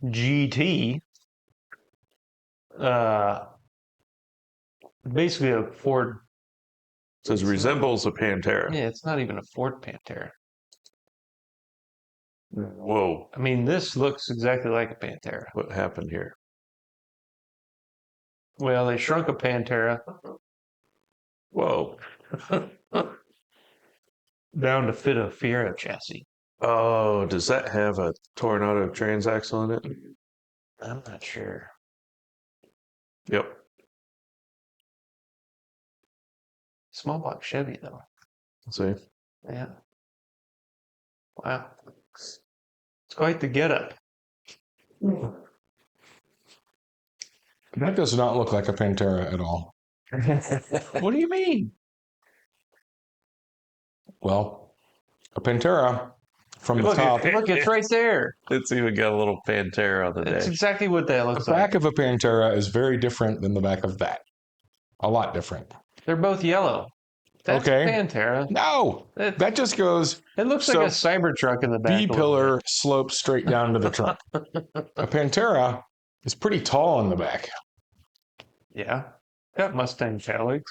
GT. Basically a Ford. It says resembles a Pantera. Yeah, it's not even a Ford Pantera. Whoa, I mean, this looks exactly like a Pantera. what happened here? Well, they shrunk a Pantera Whoa. down to fit a Fiero chassis. Oh, does that have a Tornado transaxle in it? I'm not sure. Yep. Small block Chevy, though. See? Yeah. Wow. It's quite the getup. That does not look like a Pantera at all. What do you mean? Well, a Pantera from the Look, top. look, it's right there. It's even got a little Pantera on the It's dash. exactly what that The looks like. back of a Pantera is very different than the back of that. A lot different. They're both yellow. That's Okay. Pantera. No, that just goes It looks like a Cybertruck in the back. B pillar slopes straight down to the trunk. A Pantera is pretty tall in the back. Yeah. Got Mustang taillights.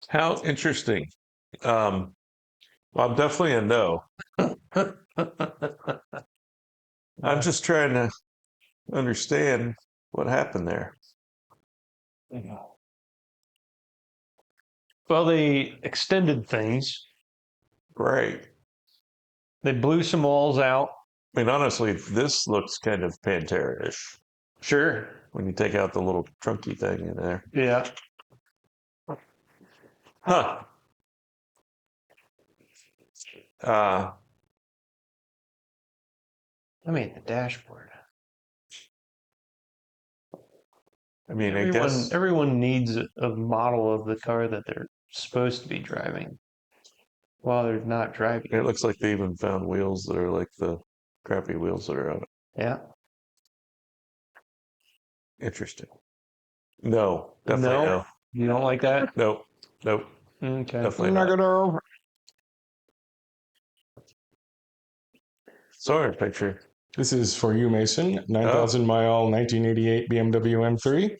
How interesting. Well, I'm definitely a no. I'm just trying to understand what happened there. Well, they extended things. Right. They blew some walls out. I mean, honestly, this looks kind of Pantera-ish Sure. when you take out the little trunky thing in there. Yeah. Huh. I mean, the dashboard. I mean, I guess Everyone needs a model of the car that they're supposed to be driving while they're not driving. it looks like they even found wheels that are like the crappy wheels that are on it. Yeah. Interesting. No, definitely no. You don't like that? Nope. Nope. Okay. Definitely not. Negative. Sorry, picture. This is for you, Mason. 9,000 mile 1988 BMW M3.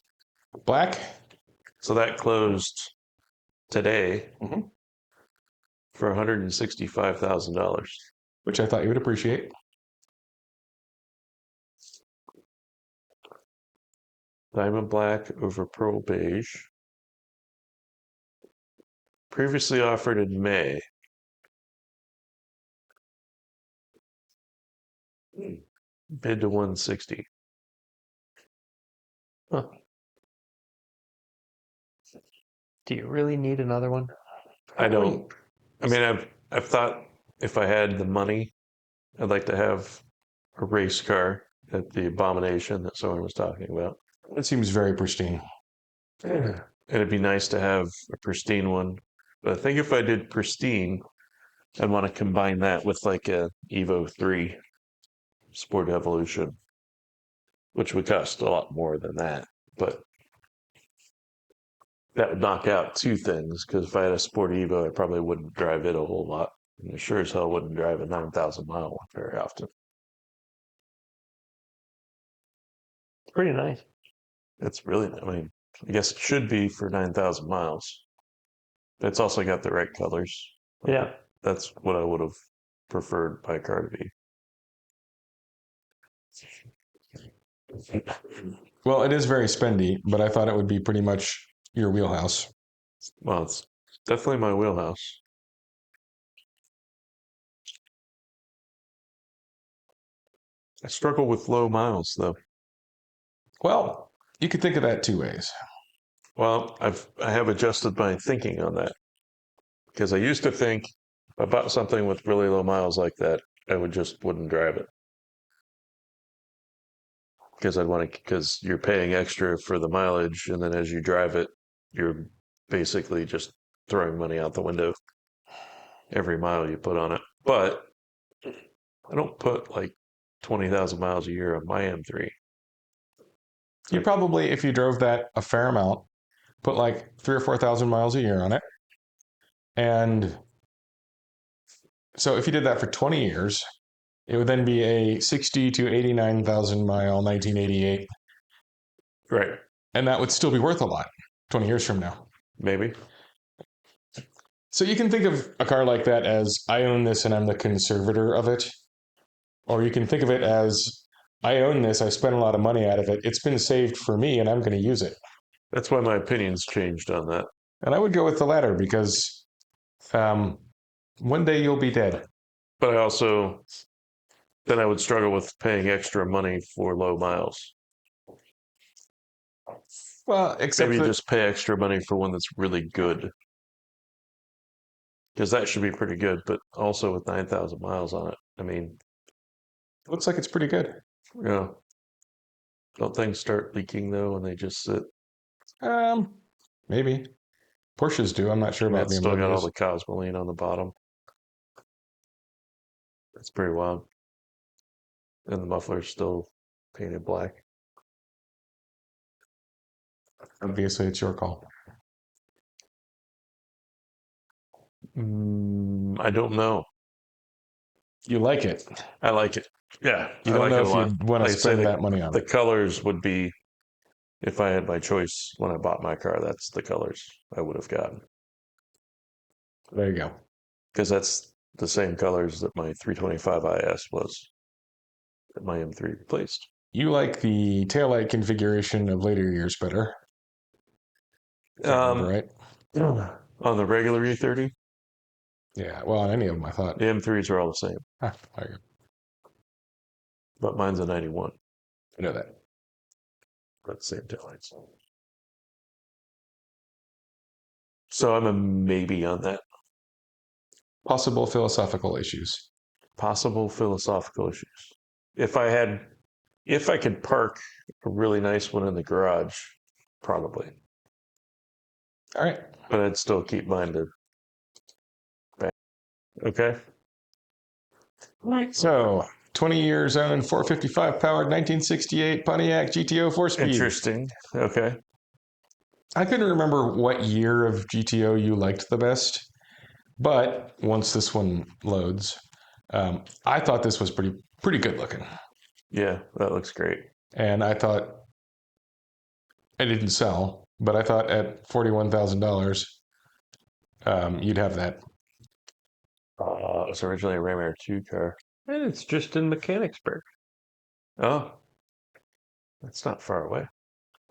Black. So that closed today Mhm. for $165,000. Which I thought you would appreciate. Diamond black over pearl beige. Previously offered in May. Bid to 160. Huh. Do you really need another one? I don't. I mean, I've thought if I had the money, I'd like to have a race car at the Abomination that someone was talking about. It seems very pristine. And it'd be nice to have a pristine one. But I think if I did pristine, I'd want to combine that with like a Evo 3 Sport Evolution, which would cost a lot more than that. But that would knock out two things, because if I had a Sport Evo, I probably wouldn't drive it a whole lot. And I sure as hell wouldn't drive a 9,000 mile one very often. It's pretty nice. It's really, I mean, I guess it should be for 9,000 miles. It's also got the right colors. Yeah. That's what I would have preferred my car to be. Well, it is very spendy, but I thought it would be pretty much your wheelhouse. Well, it's definitely my wheelhouse. I struggle with low miles, though. Well, you could think of that two ways. Well, I have adjusted my thinking on that, because I used to think if I bought something with really low miles like that, I wouldn't drive it, because you're paying extra for the mileage, and then as you drive it, you're basically just throwing money out the window every mile you put on it. But I don't put like 20,000 miles a year on my M3. You probably, if you drove that a fair amount, put like 3,000 or 4,000 miles a year on it. And so if you did that for 20 years, it would then be a 60 to 89,000 mile 1988. Right. And that would still be worth a lot 20 years from now. Maybe. So you can think of a car like that as I own this and I'm the conservator of it. Or you can think of it as I own this, I spent a lot of money out of it. It's been saved for me and I'm going to use it. That's why my opinion's changed on that. And I would go with the latter because one day you'll be dead. But then I would struggle with paying extra money for low miles. Well, except Maybe just pay extra money for one that's really good. Because that should be pretty good, but also with 9,000 miles on it. I mean, looks like it's pretty good. you know, don't things start leaking though when they just sit? Maybe. Porsches do. I'm not sure about It's still got all BMWs. the cosmoline on the bottom. That's pretty wild. And the muffler's still painted black. Obviously, it's your call. I don't know. You like it. I like it. Yeah, You I don't like know it a if lot. you'd want to Like I say, spend that money on the it. colors would be, if I had my choice when I bought my car, that's the colors I would have gotten. There you go. Because that's the same colors that my 325 IS was that my M3 replaced. You like the taillight configuration of later years better. If I remember right. On the regular E30, Yeah, well, on any of them, I thought. the M3s are all the same, Ah, there you go. but mine's a 91. I know that. Got the same taillights. So I'm a maybe on that. Possible philosophical issues. Possible philosophical issues. If I could park a really nice one in the garage, probably. All right. But I'd still keep mine to back. Okay. So, 20 years owned, 455 powered, 1968 Pontiac GTO 4-speed. Interesting. Okay. I couldn't remember what year of GTO you liked the best, but once this one loads, I thought this was pretty good looking, Yeah, that looks great. and I thought it didn't sell, but I thought at $41,000, you'd have that. It was originally a Ram Air 2 car. And it's just in Mechanicsburg. Oh, that's not far away.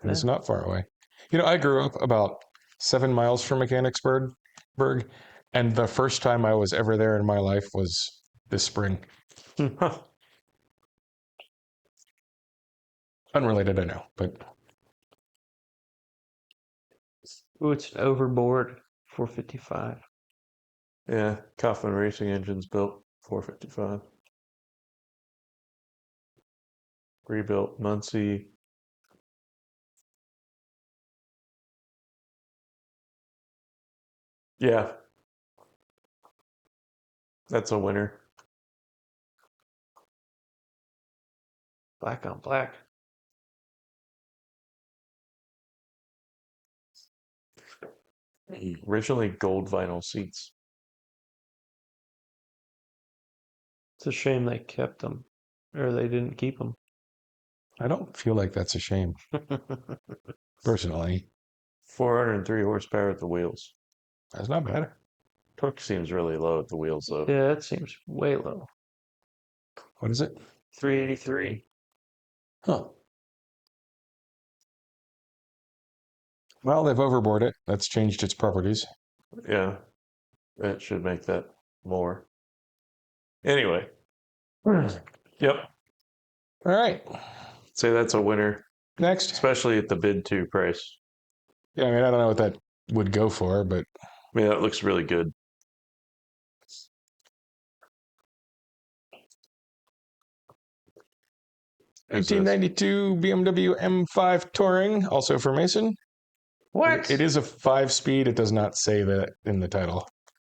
And it's not far away. You know, I grew up about 7 miles from Mechanicsburg, and the first time I was ever there in my life was this spring. Unrelated, I know, but Ooh, it's an overboard 455. Yeah, Kaufman Racing Engines built 455. Rebuilt Muncie. Yeah, that's a winner. Black on black. Originally gold vinyl seats. It's a shame they kept them, or they didn't keep them. I don't feel like that's a shame, personally. 403 horsepower at the wheels. That's not bad. Torque seems really low at the wheels, though. Yeah, that seems way low. What is it? 383. Huh. Well, they've overboard it. That's changed its properties. Yeah, that should make that more. Anyway. Yep. All right. Say that's a winner, Next. especially at the bid 2 price. Yeah, I mean, I don't know what that would go for, but I mean, that looks really good. Who's this? 1992 BMW M5 Touring, also for Mason. What? It is a 5-speed. It does not say that in the title.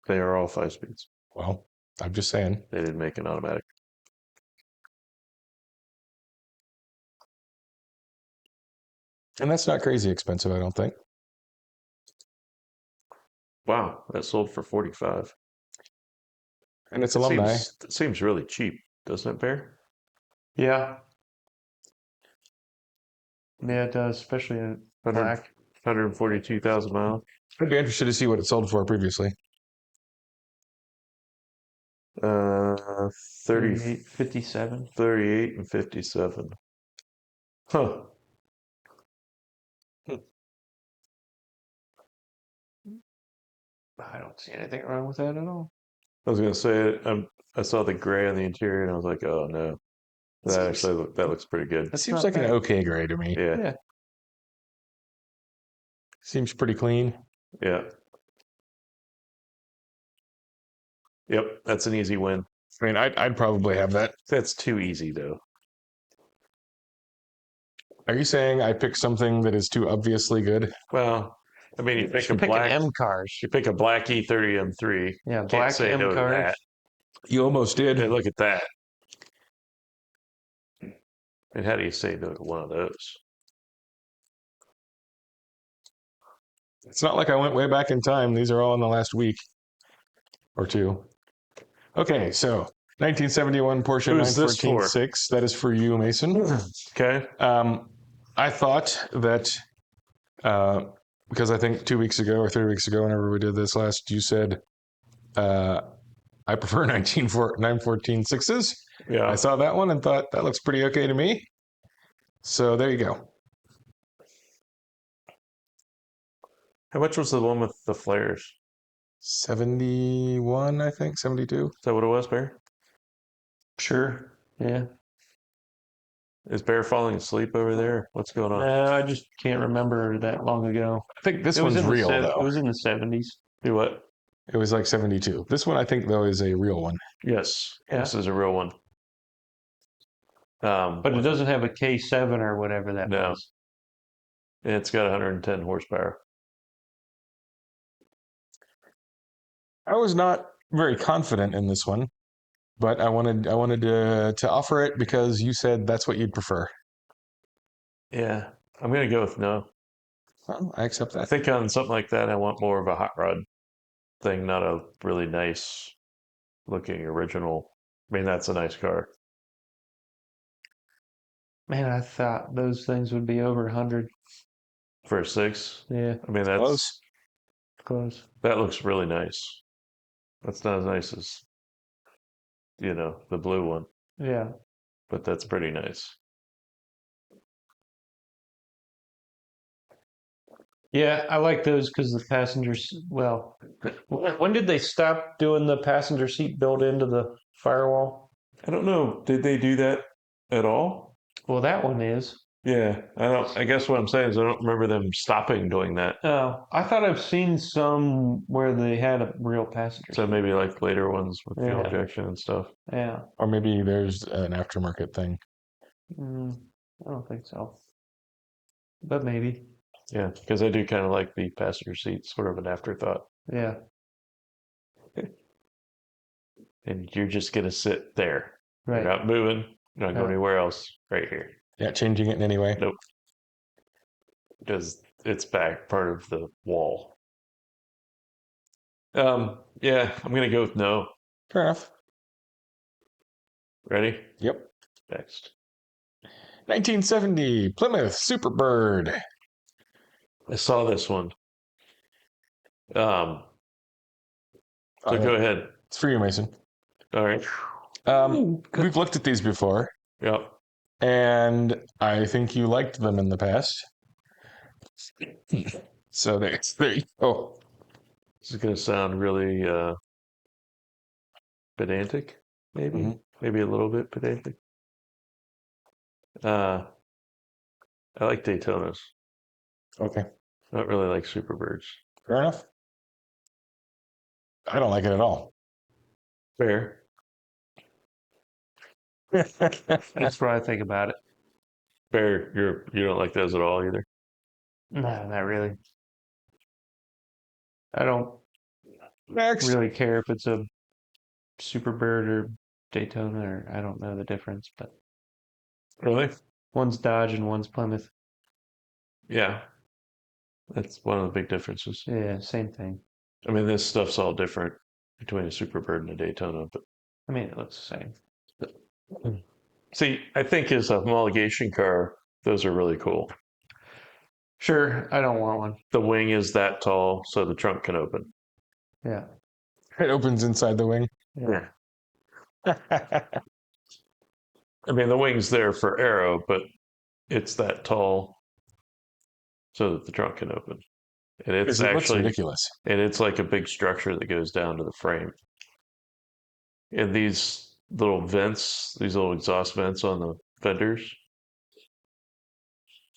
They are all 5 speeds. Well, I'm just saying. They didn't make an automatic. And that's not crazy expensive, I don't think. Wow, that sold for 45. And it's alumni. It seems really cheap, doesn't it, Bear? Yeah. Yeah, it does, especially in black. 142,000 miles. I'd be interested to see what it sold for previously. 30, 38, 57. 38 and 57. Huh. I don't see anything wrong with that at all. I was gonna say I saw the gray on the interior and I was like, oh no. That looks pretty good. It seems like an okay gray to me. Yeah. Yeah. Seems pretty clean. Yeah. Yep, that's an easy win. I mean, I'd probably have that. That's too easy though. Are you saying I picked something that is too obviously good? Well, I mean, you pick a Picking black M cars. you pick a black E30 M3. Yeah, Can't black say M no to cars. that. You almost did. Hey, look at that. And how do you say no to one of those? It's not like I went way back in time. These are all in the last week or two. Okay, so 1971 Porsche Who's this for? 914.6. That is for you, Mason. Okay. I thought that because I think 2 weeks ago or 3 weeks ago, whenever we did this last, you said I prefer 914.6s. Yeah. I saw that one and thought that looks pretty okay to me. So there you go. How much was the one with the flares? 71, I think, 72. Is that what it was, Bear? Sure. Yeah. Is Bear falling asleep over there? What's going on? No, I just can't remember that long ago. I think this It was one's in the real, It though. was in the 70s. Do what? It was like 72. This one, I think, though, is a real one. Yes. Yeah. This is a real one. But it doesn't have a K7 or whatever that No. was. It's got 110 horsepower. I was not very confident in this one, but I wanted to offer it because you said that's what you'd prefer. Yeah. I'm going to go with no. Well, I accept I that. think on something like that, I want more of a hot rod thing, not a really nice looking original. I mean, that's a nice car. Man, I thought those things would be over 100. For a 6. Yeah, I mean, Close. close. that looks really nice. That's not as nice as, the blue one, Yeah. but that's pretty nice. Yeah, I like those because the passengers, well, when did they stop doing the passenger seat built into the firewall? I don't know. Did they do that at all? Well, that one is. Yeah, I don't. I guess what I'm saying is I don't remember them stopping doing that. Oh, I thought I've seen some where they had a real passenger So seat. maybe like later ones with fuel Yeah. injection and stuff. Yeah. Or maybe there's an aftermarket thing. I don't think so. But maybe. Yeah, because I do kind of like the passenger seat, sort of an afterthought. Yeah. And you're just gonna sit there. Right. You're not moving. You're not going Yeah. anywhere else. Right here, Yeah, changing it in any way. Nope. Because it's back part of the wall. Yeah, I'm gonna go with no. Fair enough. Ready? Yep. Next. 1970 Plymouth Superbird. I saw this one. So Oh, go yeah. ahead. It's for you, Mason. All right. We've looked at these before, Yep. and I think you liked them in the past. So there you go. This is gonna sound really pedantic, maybe. Mhm. Maybe a little bit pedantic. I like Daytonas. Okay, I don't really like Superbirds. fair enough. I don't like it at all. Fair. That's what I think about it. Fair. You don't like those at all either. No, not really. I don't Next. really care if it's a Superbird or Daytona, or I don't know the difference, but Really? one's Dodge and one's Plymouth. Yeah. That's one of the big differences. Yeah, same thing. I mean, this stuff's all different between a Superbird and a Daytona, but I mean, it looks the same. see, I think as a homologation car, those are really cool. Sure, I don't want one. The wing is that tall, so the trunk can open. Yeah. It opens inside the wing. Yeah. I mean, the wing's there for aero, but it's that tall so that the trunk can open. And it's It looks actually, ridiculous. and it's like a big structure that goes down to the frame. And these little vents, these little exhaust vents on the fenders,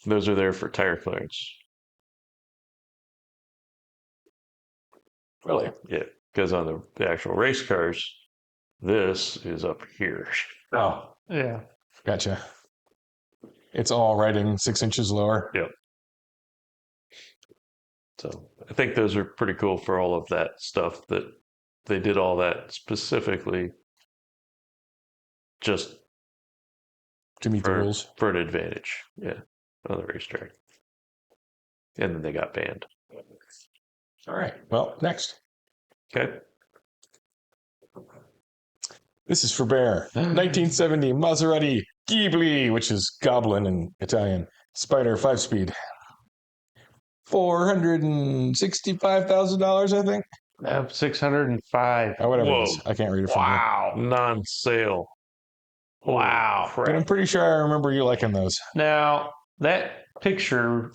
those are there for tire clearance. Really? Yeah, because on the actual race cars, this is up here. Oh, Yeah. gotcha. It's all riding 6 inches lower. Yep. So I think those are pretty cool for all of that stuff that they did all that specifically just to meet the for, rules. for an advantage. Yeah, on the racetrack. And then they got banned. All right. Well, next. Okay. This is for Bear. 1970 Maserati Ghibli, which is goblin in Italian. Spider 5-speed. $465,000, I think. 605. Oh, whatever it Whoa. is. I can't read it from here. Wow. Non-sale. Holy Wow. But I'm crap. pretty sure I remember you liking those. Now, that picture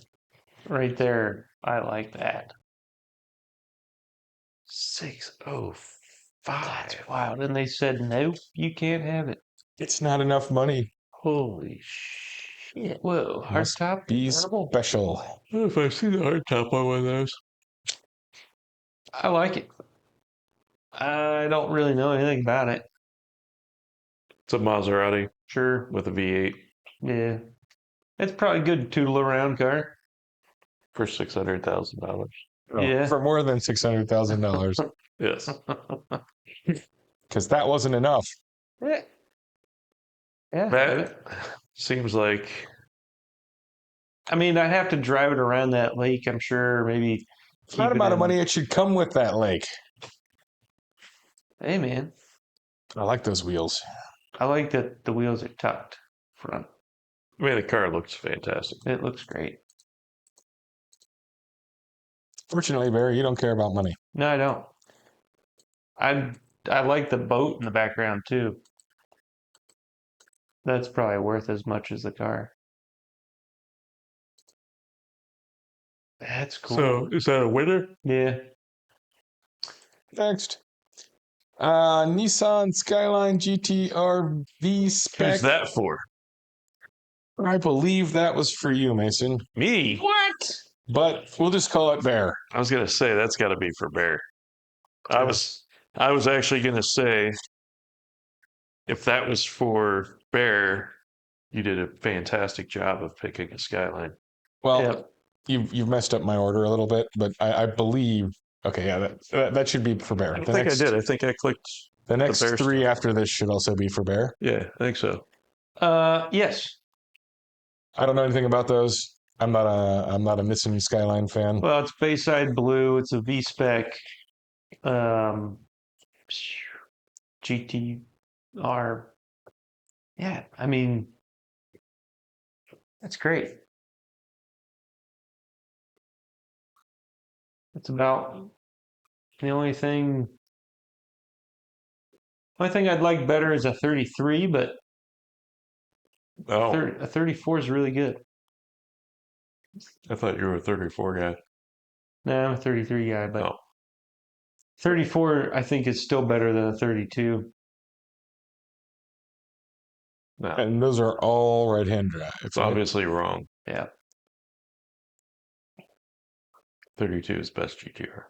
right there, I like that. 605. That's wild. And they said, nope, you can't have it. It's not enough money. Holy shit. Whoa, Must hardtop? be Incredible. special. I don't know if I've seen the hardtop on one of those. I like it. I don't really know anything about it. It's a Maserati Sure. with a V8 Yeah. It's probably a good tootle around car. for $600,000. Yeah. For more than $600,000. Yes. Because that wasn't enough. Yeah. Yeah. That seems like I mean, I'd have to drive it around that lake, I'm sure. Maybe It's not keep it amount of in- money it should come with that lake. Hey, man. I like those wheels. I like that the wheels are tucked front. I mean, the car looks fantastic. It looks great. Fortunately, Barry, you don't care about money. No, I don't. I like the boat in the background too. That's probably worth as much as the car. That's cool. So, is that a winner? Yeah. Next. Nissan Skyline GT-R V spec. Who's that for? I believe that was for you, Mason. Me? What? But we'll just call it Bear. I was gonna say that's got to be for Bear. I was actually gonna say if that was for Bear, you did a fantastic job of picking a Skyline. Well, Yep. you've messed up my order a little bit, but I believe. Okay, yeah, that should be for Bear. I don't think I did. I think I clicked. The next Bear three stuff. after this should also be for Bear. Yeah, I think so. Yes. I don't know anything about those. I'm not a Nissan Skyline fan. Well, it's Bayside Blue. It's a V spec. GTR. Yeah, I mean, that's great. It's about the only thing I'd like better is a 33, but Oh, a 34 is really good. I thought you were a 34 guy. No, I'm a 33 guy, but Oh. 34 I think is still better than a 32. No, And those are all right-hand drive. it's obviously wrong. Yeah. 32 is best GTR.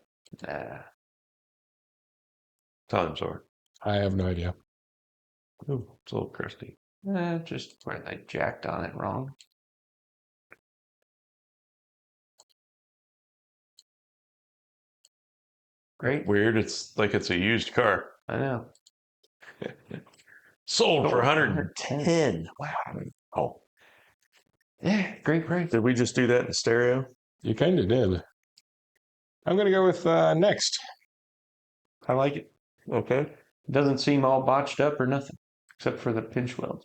Times are. I have no idea. Ooh, it's a little crusty. Just when I jacked on it wrong. Great. Weird. It's like it's a used car. I know. Sold for Oh, 110. Wow. Oh, Yeah, great price. did we just do that in stereo? You kind of did. I'm going to go with next. I like it. Okay. Doesn't seem all botched up or nothing, except for the pinch weld.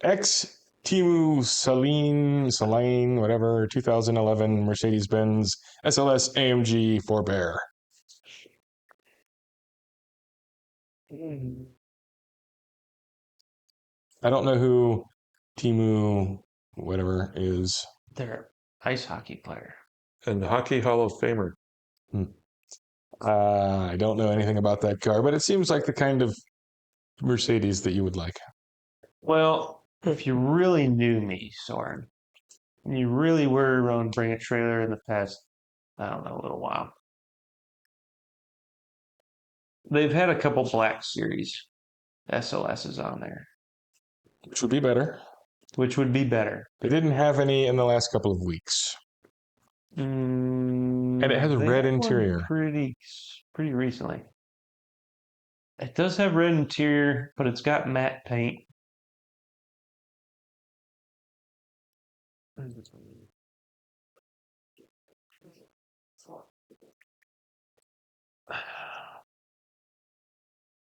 X Timu Saline, whatever, 2011 Mercedes-Benz SLS AMG 4Bear. I don't know who Timu whatever is. They're ice hockey player. And Hockey Hall of Famer. I don't know anything about that car, but it seems like the kind of Mercedes that you would like. Well, if you really knew me, Soren, and you really were around Bring a Trailer in the past, I don't know, a little while. They've had a couple Black Series SLSs on there, Which would be better. which would be better. They didn't have any in the last couple of weeks. And it has a red interior. pretty recently. It does have red interior, but it's got matte paint.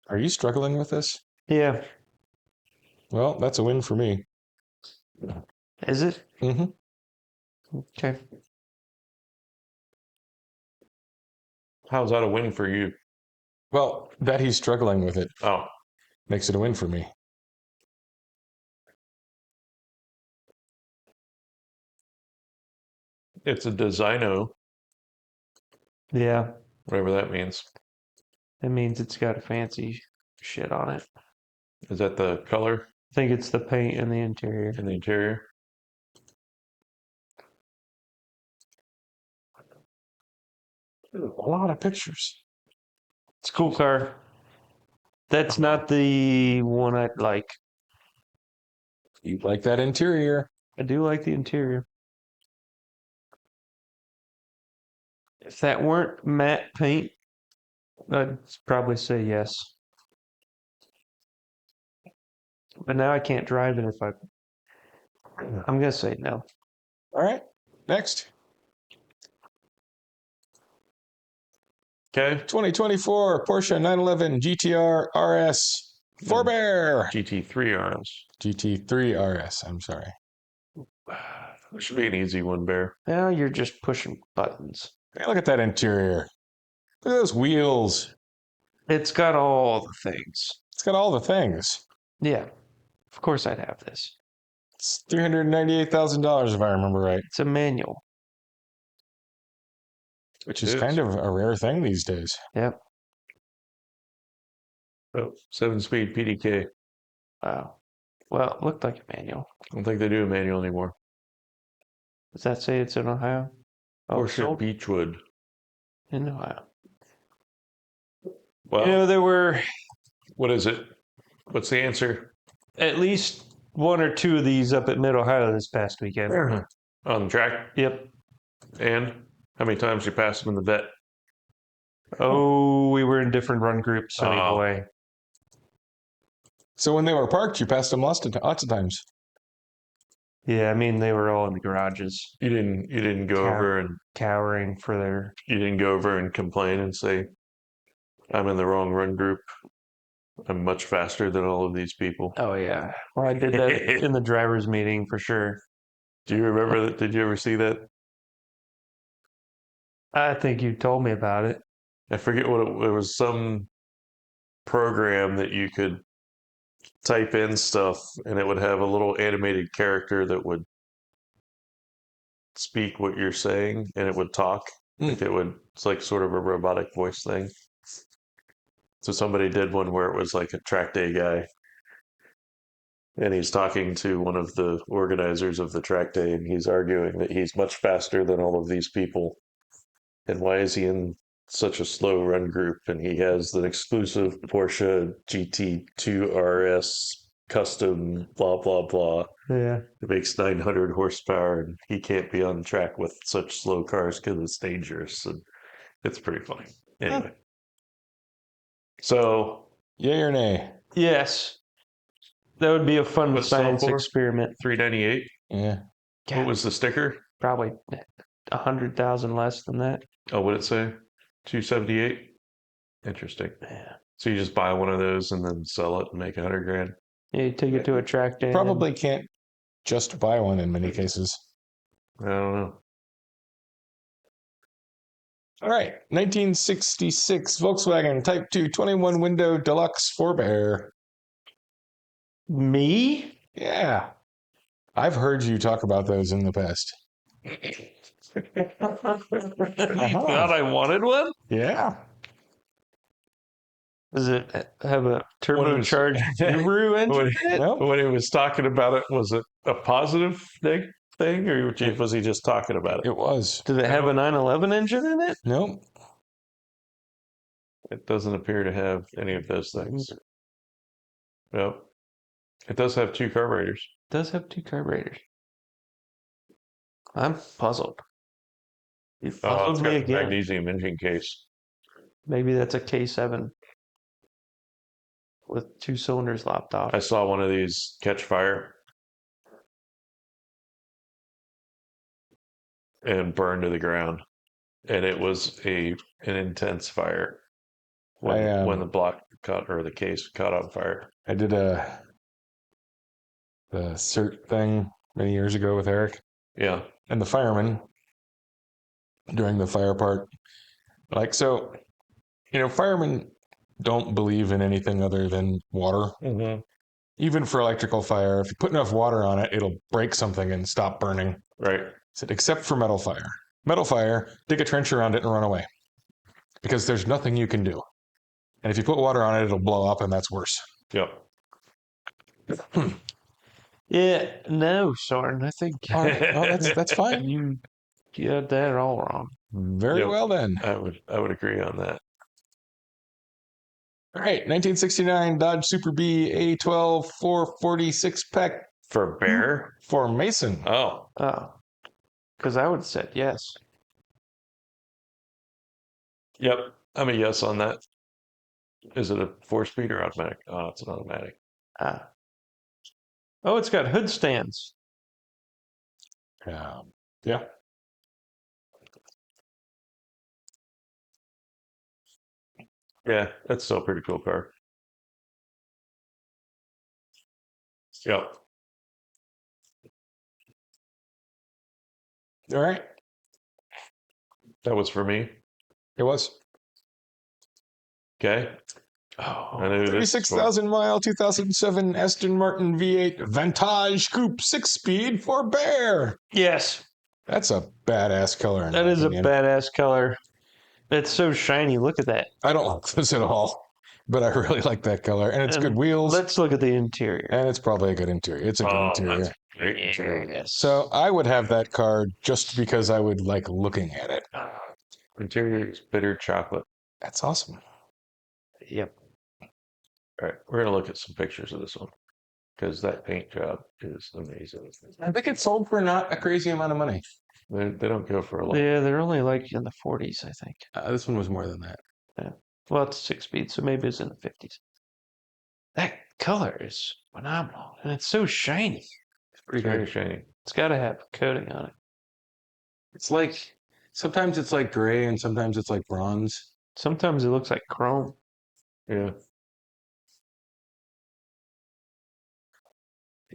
Are you struggling with this? Yeah. Well, that's a win for me. Is it? Mm-hmm. Okay. How's that a win for you? Well, that he's struggling with it Oh, makes it a win for me. it's a designo, Yeah. whatever that means. That means it's got a fancy shit on it. Is that the color I think it's the paint and the interior. in the interior? A lot of pictures. It's a cool car. That's not the one I'd like. You like that interior? I do like the interior. If that weren't matte paint, I'd probably say yes. But now I can't drive it if I'm gonna say no. All right. Next. Okay. 2024 Porsche 911 GTR RS Forebear. GT3 RS. GT3 RS. I'm sorry. That should be an easy one, Bear. Now you're just pushing buttons. Hey, look at that interior. Look at those wheels. It's got all the things. It's got all the things. Yeah. Of course I'd have this. It's $398,000 if I remember right, It's a manual. which is kind of a rare thing these days. Yep. Oh, 7-speed PDK. Wow. Well, it looked like a manual. I don't think they do a manual anymore. Does that say it's in Ohio? Oh, Porsche sold Beechwood. in Ohio. Well, You know, there were what is it? What's the answer? at least one or two of these up at Mid Ohio this past weekend. On the track? Yep. And how many times you passed them in the vet? Oh, we were in different run groups anyway. So when they were parked, you passed them lots of times. Yeah, I mean they were all in the garages, You didn't go over and cowering for their. you didn't go over and complain and say, I'm in the wrong run group. I'm much faster than all of these people. Oh yeah. Well, I did that in the drivers' meeting for sure. Do you remember that? Did you ever see that? I think you told me about it. I forget what it was. Some program that you could type in stuff and it would have a little animated character that would speak what you're saying and it would talk. Like it's like sort of a robotic voice thing. So somebody did one where it was like a track day guy and he's talking to one of the organizers of the track day and he's arguing that he's much faster than all of these people. And why is he in such a slow run group? And he has an exclusive Porsche GT2 RS custom, blah, blah, blah. Yeah. It makes 900 horsepower and he can't be on track with such slow cars because it's dangerous. And it's pretty funny. Anyway. So. Yay or nay? Yes. That would be a fun What's it science for? experiment. $398. Yeah. What was the sticker? Probably 100,000 less than that. Oh, what did it say? 278. Interesting. Yeah. So you just buy one of those and then sell it and make 100 grand. Yeah, you take it to a track day. Probably can't just buy one in many cases. I don't know. All right. 1966 Volkswagen Type 2 21 window deluxe Forebear. Me? Yeah. I've heard you talk about those in the past. You thought I wanted one? Yeah. Does it have a turbocharged Subaru engine in it? Nope. When he was talking about it, was it a positive thing, or was he just talking about it? It was. Did it have a 911 engine in it? Nope. It doesn't appear to have any of those things. Well, it does have two carburetors. It does have two carburetors. I'm puzzled. You It's puzzled got me the again. magnesium engine case. Maybe that's a K7 with two cylinders lopped off. I saw one of these catch fire. and burned to the ground. And it was an intense fire when the block caught or the case caught on fire. I did the cert thing many years ago with Eric Yeah. and the firemen during the fire part. Like, so, firemen don't believe in anything other than water. Mm-hmm. Even for electrical fire, if you put enough water on it, it'll break something and stop burning. Right. Said, except for metal fire. Metal fire, dig a trench around it and run away. Because there's nothing you can do. And if you put water on it, it'll blow up, and that's worse. Yep. Yeah, no, Soren. I think All right. Well, that's fine. you got that all wrong. Very Yep. well then. I would agree on that. All right, 1969 Dodge Super B A12 440 6-pack For bear? for Mason. Oh. Oh, because I would have said yes. Yep. I'm a yes on that. Is it a 4-speed or automatic? Oh, it's an automatic. Ah. Oh, it's got hood stands. Yeah. Yeah, that's still a pretty cool car. Yep. All right. That was for me. It was. Okay. Oh, I knew this. 36,000 mile 2007 Aston Martin V8 Vantage Coupe 6-speed for Bear. yes. That's a badass color. That is a badass color. It's so shiny. Look at that. I don't like this at all, but I really like that color. And it's good wheels. Let's look at the interior. And it's probably a good interior. It's a good interior. That's great interior. Yes. So I would have that car just because I would like looking at it. Interior is bitter chocolate. That's awesome. Yep. All right, we're gonna look at some pictures of this one because that paint job is amazing. I think it sold for not a crazy amount of money. They don't go for a lot. Yeah, they're only like in the 40s, I think. This one was more than that. Yeah. Well, it's 6-speed, so maybe it's in the 50s. That color is phenomenal, and it's so shiny. It's pretty very shiny. It's got to have a coating on it. It's like sometimes it's like gray and sometimes it's like bronze. Sometimes it looks like chrome. Yeah.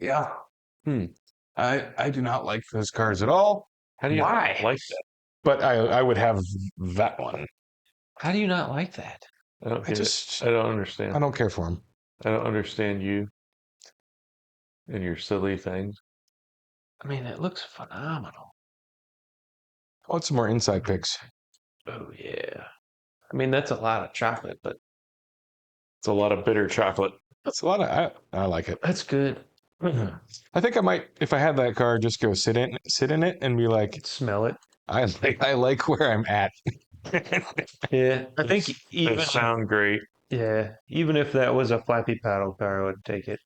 Yeah. I do not like those cars at all. How do you Why? like that? But I would have that one. How do you not like that? I don't get just it. I don't understand. I don't care for them. I don't understand you and your silly things. I mean, it looks phenomenal. I want some more inside pics. Oh, yeah. I mean, that's a lot of chocolate, but It's a lot of bitter chocolate. That's a lot of I like it. that's good. I think I might, if I had that car, just go sit in it and be like, Smell it. I like where I'm at. Yeah, I think even They sound great. yeah, even if that was a flappy paddle car, I would take it.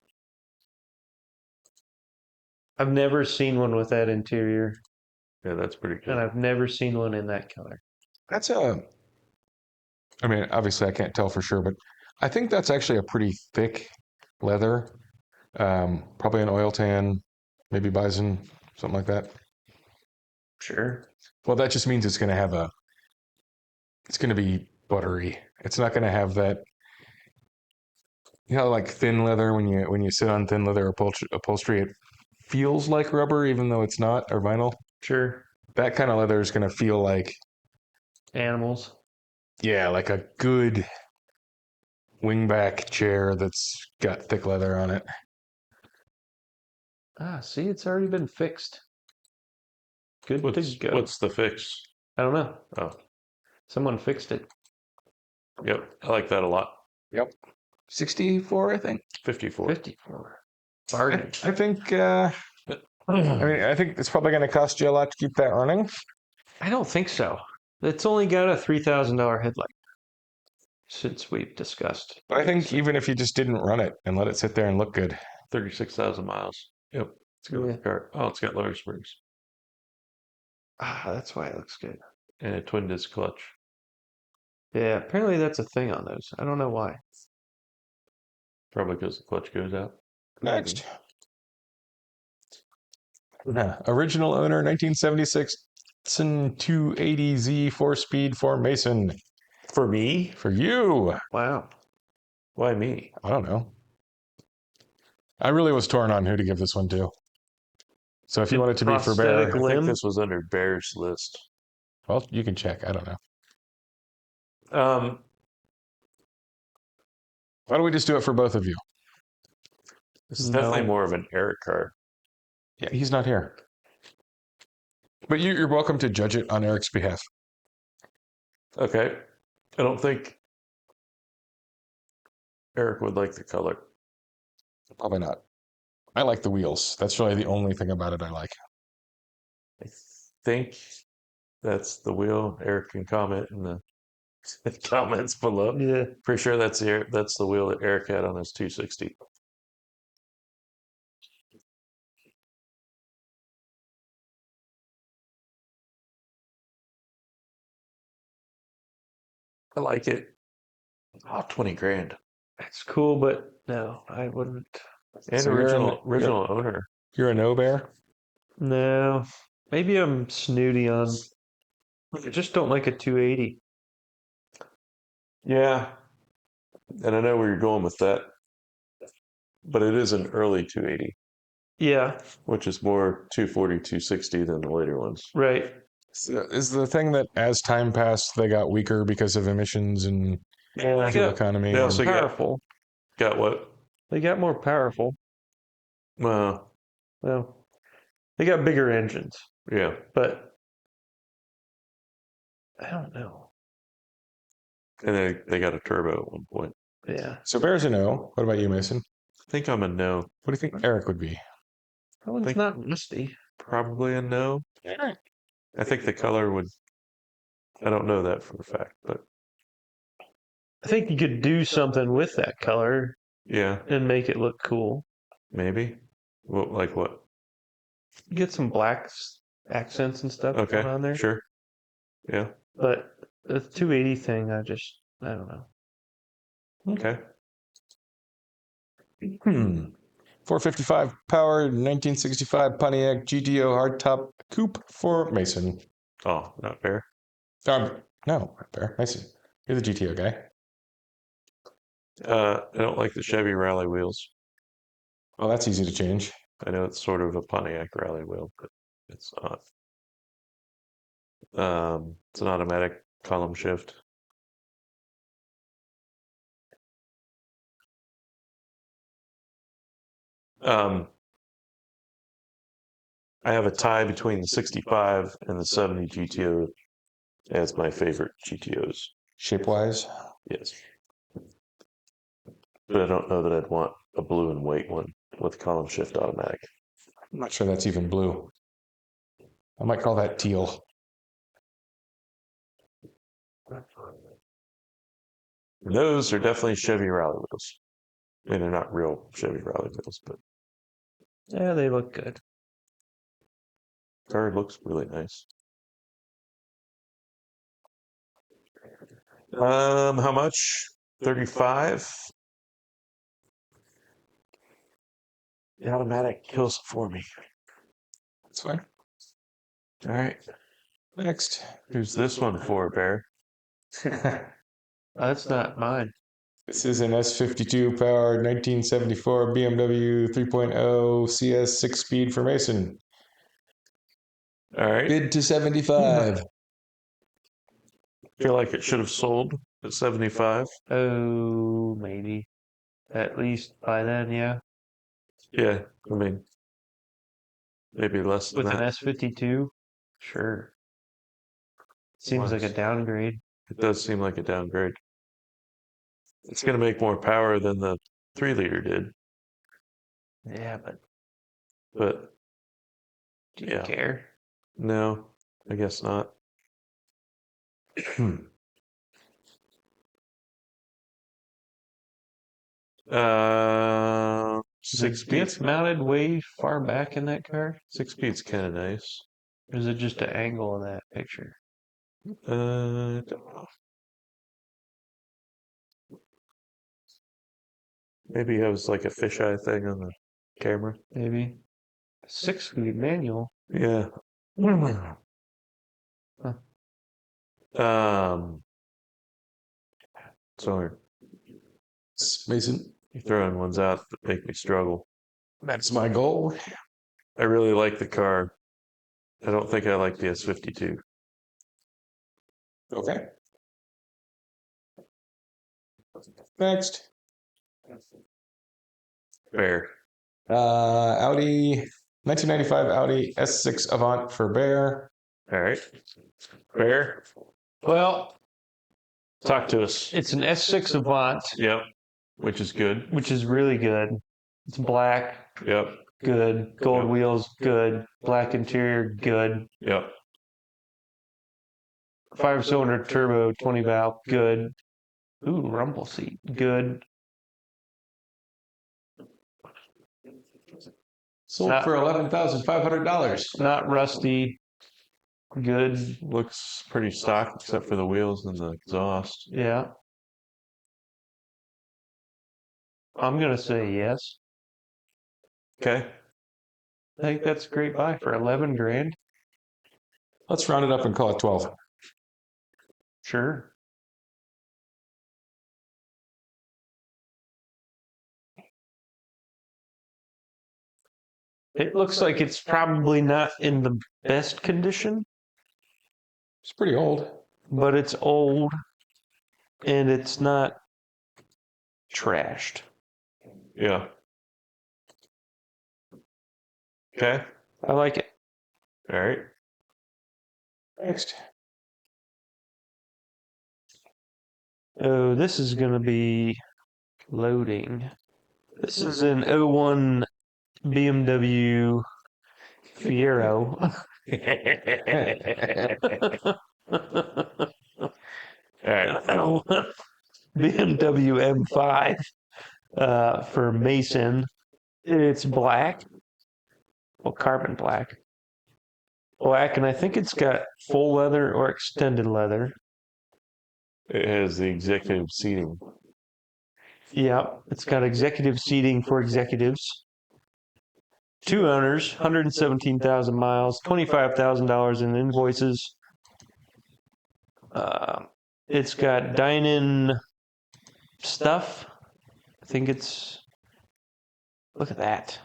I've never seen one with that interior, Yeah, that's pretty and good. I've never seen one in that color. That's I mean, obviously I can't tell for sure, but I think that's actually a pretty thick leather. Probably an oil tan, maybe bison, something like that. Sure. Well, that just means it's going to be buttery. It's not going to have that, like thin leather when you sit on thin leather upholstery, it feels like rubber even though it's not, or vinyl. Sure. That kind of leather is going to feel like, Animals. yeah, like a good wingback chair that's got thick leather on it. Ah, see, it's already been fixed. Good to go. What's the fix? I don't know. Oh, Someone fixed it. yep. I like that a lot. Yep. 64, I think. 54. 54. Bargain. I think I think it's probably going to cost you a lot to keep that running. I don't think so. It's only got a $3,000 headlight, since we've discussed. But I think even if you just didn't run it and let it sit there and look good. 36,000 miles. Yep. It's a good Yeah. car. Oh, it's got lower springs Ah, that's why it looks good. and a twin disc clutch. Yeah, Apparently that's a thing on those. I don't know why. Probably because the clutch goes out. Next. Original owner, 1976 Datsun 280Z 4-speed for Mason. For me? For you. Wow. Why me? I don't know. I really was torn on who to give this one to. So if you want it to be for Bear, Prosthetic I think limb. this was under Bear's list. well, you can check. I don't know. Why don't we just do it for both of you? This is No. definitely more of an Eric car. Yeah, he's not here. But you're welcome to judge it on Eric's behalf. Okay. I don't think Eric would like the color. Probably not. I like the wheels. That's really the only thing about it I like. I think that's the wheel. Eric can comment in the comments below. Yeah. Pretty sure that's the wheel that Eric had on his 260. I like it. Oh, 20 grand. It's cool, but no, I wouldn't. And So original owner. You're a no Bear? No. Maybe I'm snooty on. I just don't like a 280. Yeah. And I know where you're going with that. But it is an early 280, Yeah, which is more 240, 260 than the later ones. right. Is the thing that as time passed, they got weaker because of emissions and Yeah. fuel economy? They and- also Powerful. got what? They got more powerful. Well, Well, they got bigger engines, yeah. but I don't know. And they got a turbo at one point. Yeah. So Bear's a no. What about you, Mason? I think I'm a no. What do you think Eric would be? That one's Think- not rusty. Probably a no. I think the color would. I don't know that for a fact, but I think you could do something with that color yeah, and make it look cool. maybe. Well, like what? Get some black accents and stuff Okay, going on there. sure. Yeah. But the 280 thing, I don't know. Okay. 455 powered 1965 Pontiac GTO hardtop coupe for Mason. Oh, not fair. No, not Bear. Mason. You're the GTO guy. I don't like the Chevy Rally wheels. Well, that's easy to change. I know it's sort of a Pontiac Rally wheel, but it's not. It's an automatic column shift. I have a tie between the 65 and the 70 GTO as my favorite GTOs. Shape wise. Yes. But I don't know that I'd want a blue and white one with column shift automatic. I'm not sure that's even blue. I might call that teal. Those are definitely Chevy Rally wheels. I mean, they're not real Chevy Rally wheels, but Yeah, they look good. the car looks really nice. How much? 35? The automatic kills it for me. That's fine. All right. Next. Who's this one for, Bear? That's not mine. This is an S52 powered 1974 BMW 3.0 CS 6-speed for Mason. All right. Bid to 75. Feel like it should have sold at 75. Oh, maybe. At least by then, yeah. Yeah, I mean, maybe less than With an that. S52, sure. Seems like a downgrade. It does seem like a downgrade. It's going to make more power than the 3-liter did, Yeah, but but do you Yeah. care? no, I guess not. 6 speeds. Diff mounted way far back in that car? 6 speeds kind of nice. Or is it just an angle in that picture? Don't know. Maybe it was like a fisheye thing on the camera. Maybe. 6-speed manual. Yeah. So Mason, you're throwing ones out that make me struggle. that's my goal. I really like the car. I don't think I like the S52. Okay. Next. Fair. Audi, 1995 Audi S6 Avant for Bear. All right. Fair. Well, Talk to us. it's an S6 Avant, Yep. Which is good. which is really good. It's black, Yep. good. Gold Yep. wheels, good. Black interior, good. Yep. 5-cylinder turbo, 20 valve, good. Ooh, rumble seat, good. Sold for $11,500. Not rusty, good. Looks pretty stock except for the wheels and the exhaust. Yeah. I'm gonna say yes. Okay. I think that's a great buy for 11 grand. Let's round it up and call it 12. Sure. It looks like it's probably not in the best condition, It's pretty old. but it's old and it's not trashed. Yeah. Okay. I like it. All right. Next. Oh, this is going to be loading. This is an '01 BMW Fiero. All right. BMW M5 for Mason. It's black. Well, carbon black. Black, and I think it's got full leather or extended leather. It has the executive seating. Yeah, it's got executive seating for executives. 2 owners, 117,000 miles, $25,000 in invoices. It's got dine-in stuff. I think it's. Look at that.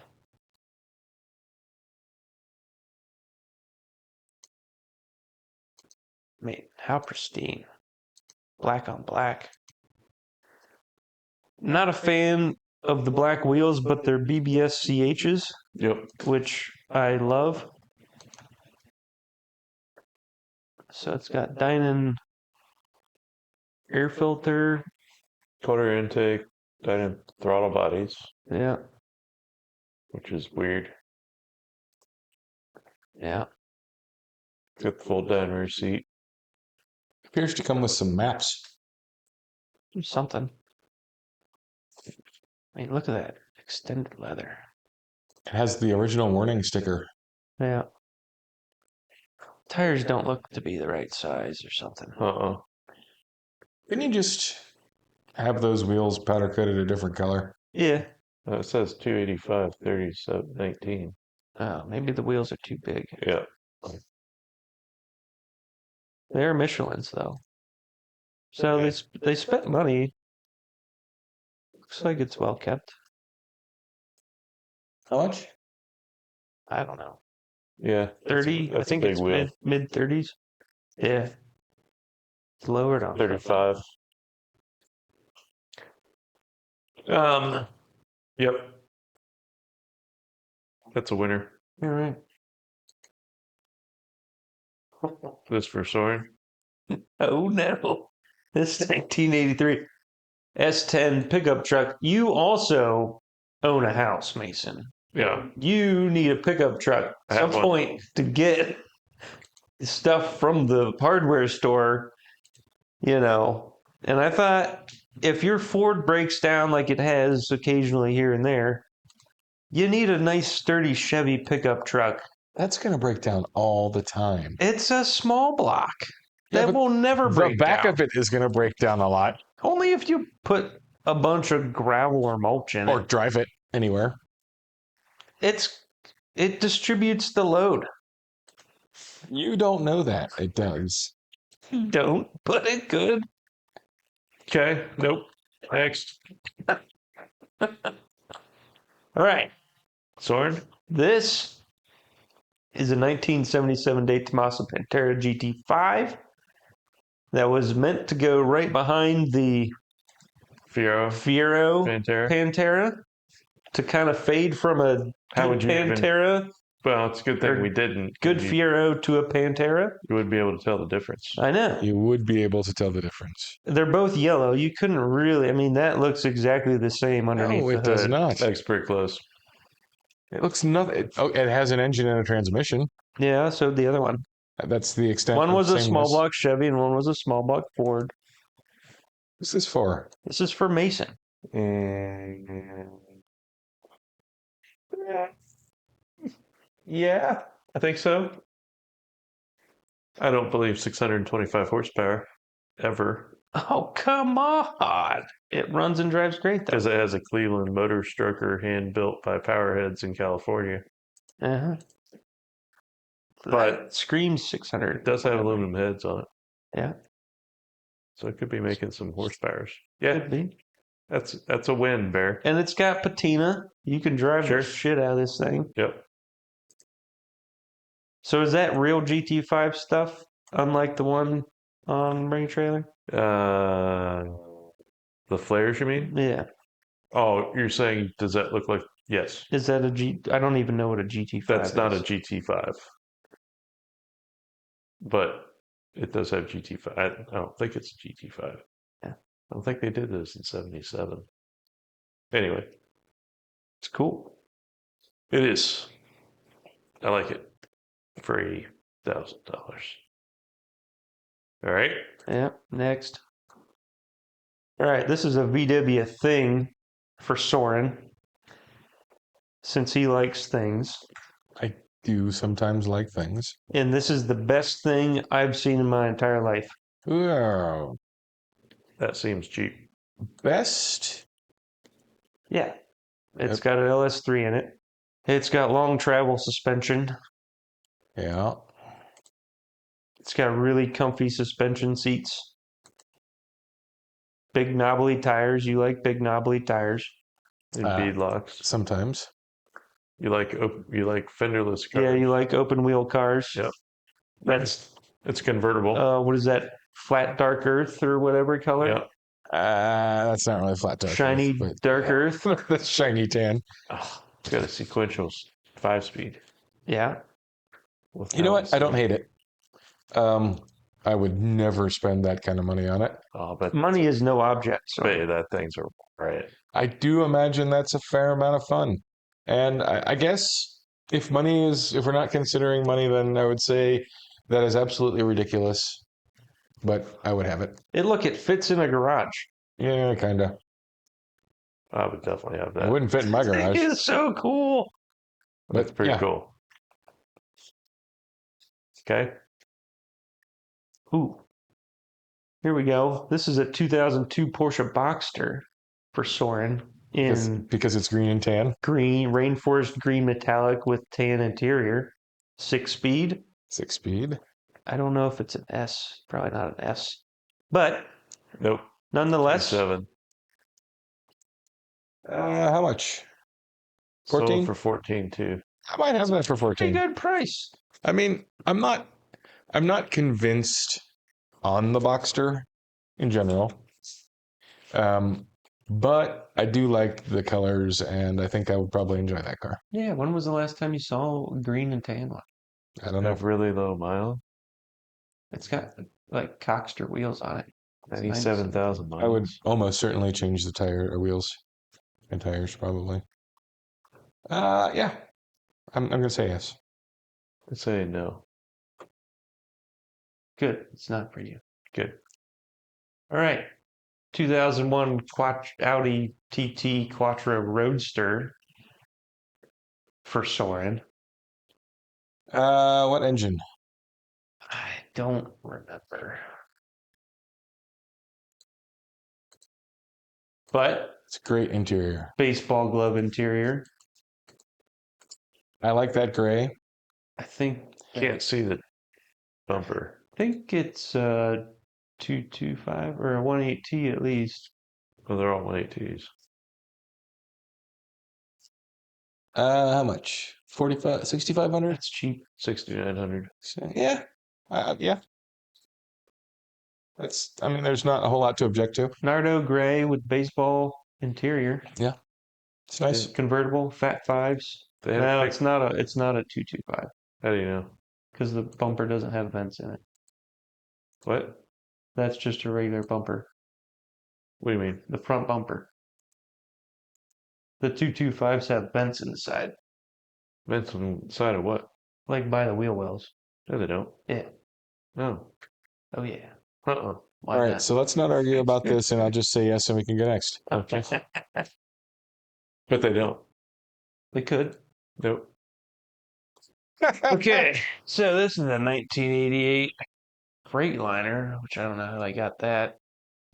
Man, how pristine. Black on black. Not a fan of the black wheels, but they're BBS CHs, Yep. which I love. So it's got dine-in air filter. Quarter intake, dynamic throttle bodies, Yeah, which is weird. yeah. Got the fold down rear seat. Appears to come with some maps. Something. I mean, look at that. Extended leather. It has the original warning sticker. Yeah. Tires don't look to be the right size or something. Didn't you just have those wheels powder coated a different color? Yeah. It says 285, 37, 19. Oh, maybe the wheels are too big. Yeah. They're Michelin's, though. So they spent money. Looks like it's well kept. How much? I don't know. Yeah. 30? That's I think a big it's wheel. mid 30s. Yeah. It's lowered on 35. Yep. That's a winner. All right. This for Soren. Oh no. This 1983 S10 pickup truck. You also own a house, Mason. Yeah. You need a pickup truck I at have some one. point to get stuff from the hardware store, And I thought if your Ford breaks down like it has occasionally here and there, you need a nice sturdy Chevy pickup truck. That's going to break down all the time. It's a small block. Yeah, That will never break The back down. of it is going to break down a lot. Only if you put a bunch of gravel or mulch in Or it. drive it anywhere. It distributes the load. You don't know that. It does. Don't, but it could. Okay. Nope. Next. All right. Soren. This is a 1977 De Tomaso Pantera GT5 that was meant to go right behind the Fiero. Fiero Pantera. Pantera to kind of fade from a How good would you even- Pantera, Well, it's a good thing Or we didn't. good you, Fiero to a Pantera. you would be able to tell the difference. I know. You would be able to tell the difference. They're both yellow. You couldn't really, I mean, that looks exactly the same underneath No, the it does hood. not. That's pretty close. It looks nothing. It has an engine and a transmission. Yeah, so the other one. That's the extent. One of was a small sameness. block Chevy and one was a small block Ford. What's this for? This is for Mason. Yeah, I think so. I don't believe 625 horsepower ever, Oh, come on. It runs and drives great, though. because it has a Cleveland motor stroker hand built by Powerheads in California. Uh-huh. But That screams 600. it does have aluminum heads on it, Yeah, so it could be making some horsepowers. Yeah, could be. that's a win, Bear. And it's got patina. You can drive Sure. the shit out of this thing. Yep. So is that real GT5 stuff, unlike the one on Ring Trailer? The flares, you mean? Yeah. Oh, you're saying, does that look like? Yes. Is that a G? I don't even know what a GT5 That's is. not a GT5, but it does have GT5. I don't think it's a GT5. Yeah. I don't think they did this in '77. Anyway, It's cool. it is. I like it for $80,000. All right. Yeah. Next. All right. This is a VW thing for Soren, since he likes things. I do sometimes like things. And this is the best thing I've seen in my entire life. Oh, That seems cheap. best. Yeah. It's Yep. got an LS3 in it. It's got long travel suspension. Yeah. It's got really comfy suspension seats. Big knobbly tires. You like big knobbly tires. And bead locks. Sometimes. You like fenderless cars. Yeah, you like open wheel cars. Yep. That's It's convertible. what is that? Flat dark earth or whatever color? Yep. That's not really flat dark. Shiny dark earth. That's shiny tan. Oh, it's got a sequential 5-speed. Yeah. You know what? I don't hate it. I would never spend that kind of money on it. Oh, but Money is no object. So that thing's a riot. I do imagine that's a fair amount of fun. And I guess if we're not considering money, then I would say that is absolutely ridiculous. But I would have it. it fits in a garage. Yeah, kind of. I would definitely have It that. wouldn't fit in my It garage. is so cool. That's pretty yeah. cool. Okay. Ooh. Here we go. This is a 2002 Porsche Boxster for Soren in Because it's green and tan. green, rainforest green metallic with tan interior. 6-speed. 6-speed. I don't know if it's an S. Probably not an S. But Nope. nonetheless, 7. How much? Sold 14? for 14 too. I might have that for pretty 14. good price. I mean, I'm not convinced on the Boxster in general. But I do like the colors, and I think I would probably enjoy that car. Yeah, when was the last time you saw a green and tan one? I don't know. Have really low mile. It's got like Cockster wheels on it. It's nice. 97,000 miles. I would almost certainly change the tire or wheels and tires, probably. Yeah. I'm gonna say yes. I'd say no. Good. It's not for you. Good. All right. 2001 Audi TT Quattro Roadster for Soren. What engine? I don't remember. But It's a great interior. baseball glove interior. I like that gray. I think Can't see the bumper? I think it's 225 or a 18T at least. Well, they're all 180s. How much? 45, 6,500? That's cheap. 6,900. Yeah. Yeah. I mean, there's not a whole lot to object to. Nardo gray with baseball interior. Yeah. It's nice. Convertible, fat fives. They had No, a it's not a 225 How do you know? because the bumper doesn't have vents in it. What? That's just a regular bumper. What do you mean? The front bumper. The 225s have vents in the side, Vents on the side of what? like by the wheel wells. No, they don't. Yeah. No. Oh yeah. Uh-uh. Why All right. not? So let's not argue about this, and I'll just say yes, and we can go next. Okay. But they don't. They could. Nope. Okay, so this is a 1988 Freightliner, which I don't know how I got that.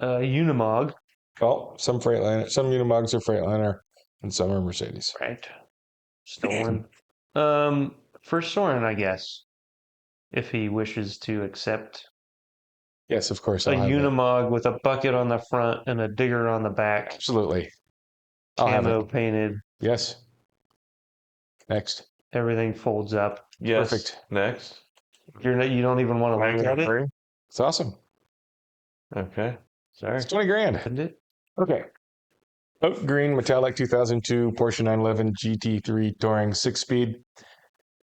Unimog, Well, some Freightliner, some Unimogs are Freightliner, and some are Mercedes. right? Stolen. For Soren, I guess, if he wishes to accept Yes, of course. a I'll have that. Unimog with a bucket on the front and a digger on the back, Absolutely. I'll have camo it. painted, Yes. Next. everything folds up. Yes. Perfect. Next. You don't even want to look at it. It's awesome. Okay. Sorry. It's 20 grand. Isn't it? Okay. Oak green metallic 2002 Porsche 911 GT3 Touring 6-speed.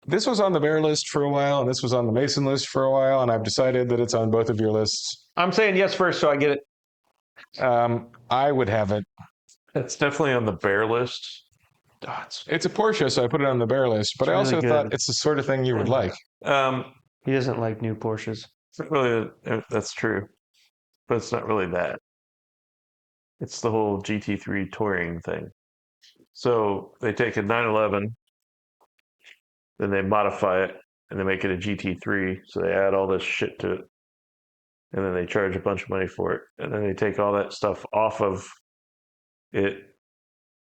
This was on the bear list for a while, and this was on the Mason list for a while, and I've decided that it's on both of your lists. I'm saying yes first, so I get it. I would have it. It's definitely on the bear list. Oh, It's a Porsche, so I put it on the bear list, but It's I also really thought good. it's the sort of thing you would like. He doesn't like new Porsches. It's not really, that's true. But it's not really that. It's the whole GT3 touring thing. So they take a 911, then they modify it, and they make it a GT3. So they add all this shit to it. And then they charge a bunch of money for it. And then they take all that stuff off of it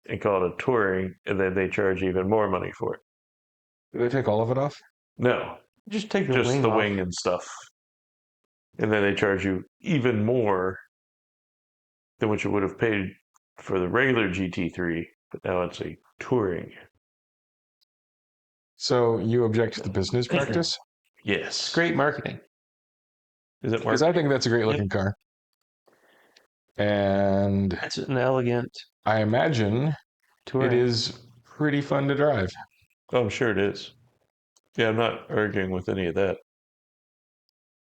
and call it a touring. And then they charge even more money for it. Do they take all of it off? No, Just take the just wing the off. wing and stuff. And then they charge you even more than what you would have paid for the regular GT3, but now it's a touring. So you object to the business practice? Yes. Great marketing. Does it work? Because I think that's a great looking car. And It's an elegant I imagine touring. it is pretty fun to drive. Oh, I'm sure it is. Yeah, I'm not arguing with any of that.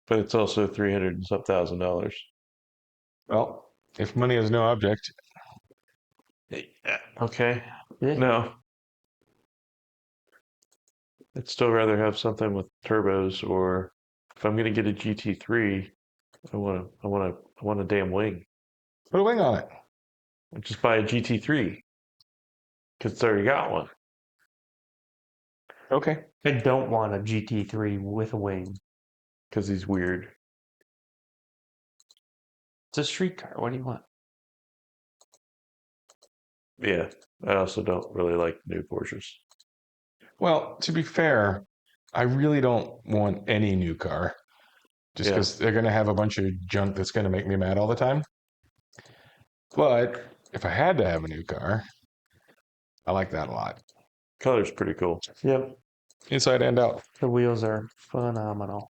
But it's also $300 and some thousand. Well, if money is no object, Okay. Yeah. No. I'd still rather have something with turbos, or if I'm going to get a GT3, I want a damn wing. put a wing on it. I'll just buy a GT3 because it's already got one. Okay. I don't want a GT3 with a wing. Because he's weird. It's a street car. What do you want? Yeah. I also don't really like new Porsches. Well, to be fair, I really don't want any new car just Yeah. because they're going to have a bunch of junk that's going to make me mad all the time. But if I had to have a new car, I like that a lot. Color's pretty cool. Yep. Inside and out. The wheels are phenomenal.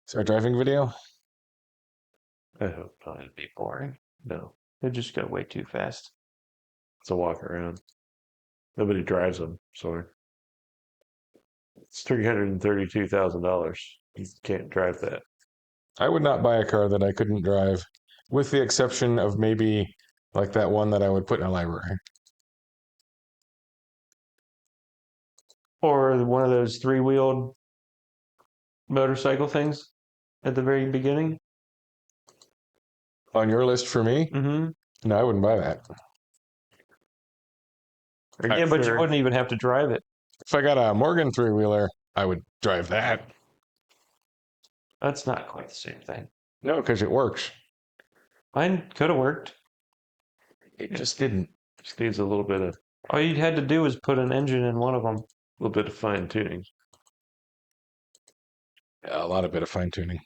Is our driving video? I hope not. It'd be boring. No. It'd just go way too fast. It's a walk around. Nobody drives them, so it's $332,000. You can't drive that. I would not buy a car that I couldn't drive, with the exception of maybe like that one that I would put in a library. Or one of those three-wheeled motorcycle things at the very beginning. On your list for me? Mm-hmm. No, I wouldn't buy that. Yeah, but you wouldn't even have to drive it. If I got a Morgan three-wheeler, I would drive that. That's not quite the same thing. No, because it works. Mine could have worked. It just didn't. Just needs a little bit of All you had to do was put an engine in one of them. fine tuning. A lot of bit of fine tuning.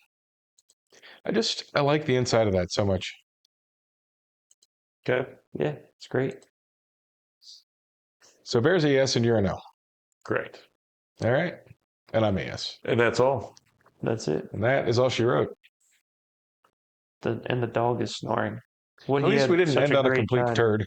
I like the inside of that so much. Okay. Yeah, it's great. So Bear's a yes and you're a no. Great. All right. And I'm a yes. And that's all. That's it. And that is all she wrote. And the dog is snoring. Well, At he least had we didn't such end a on a great complete time. turd.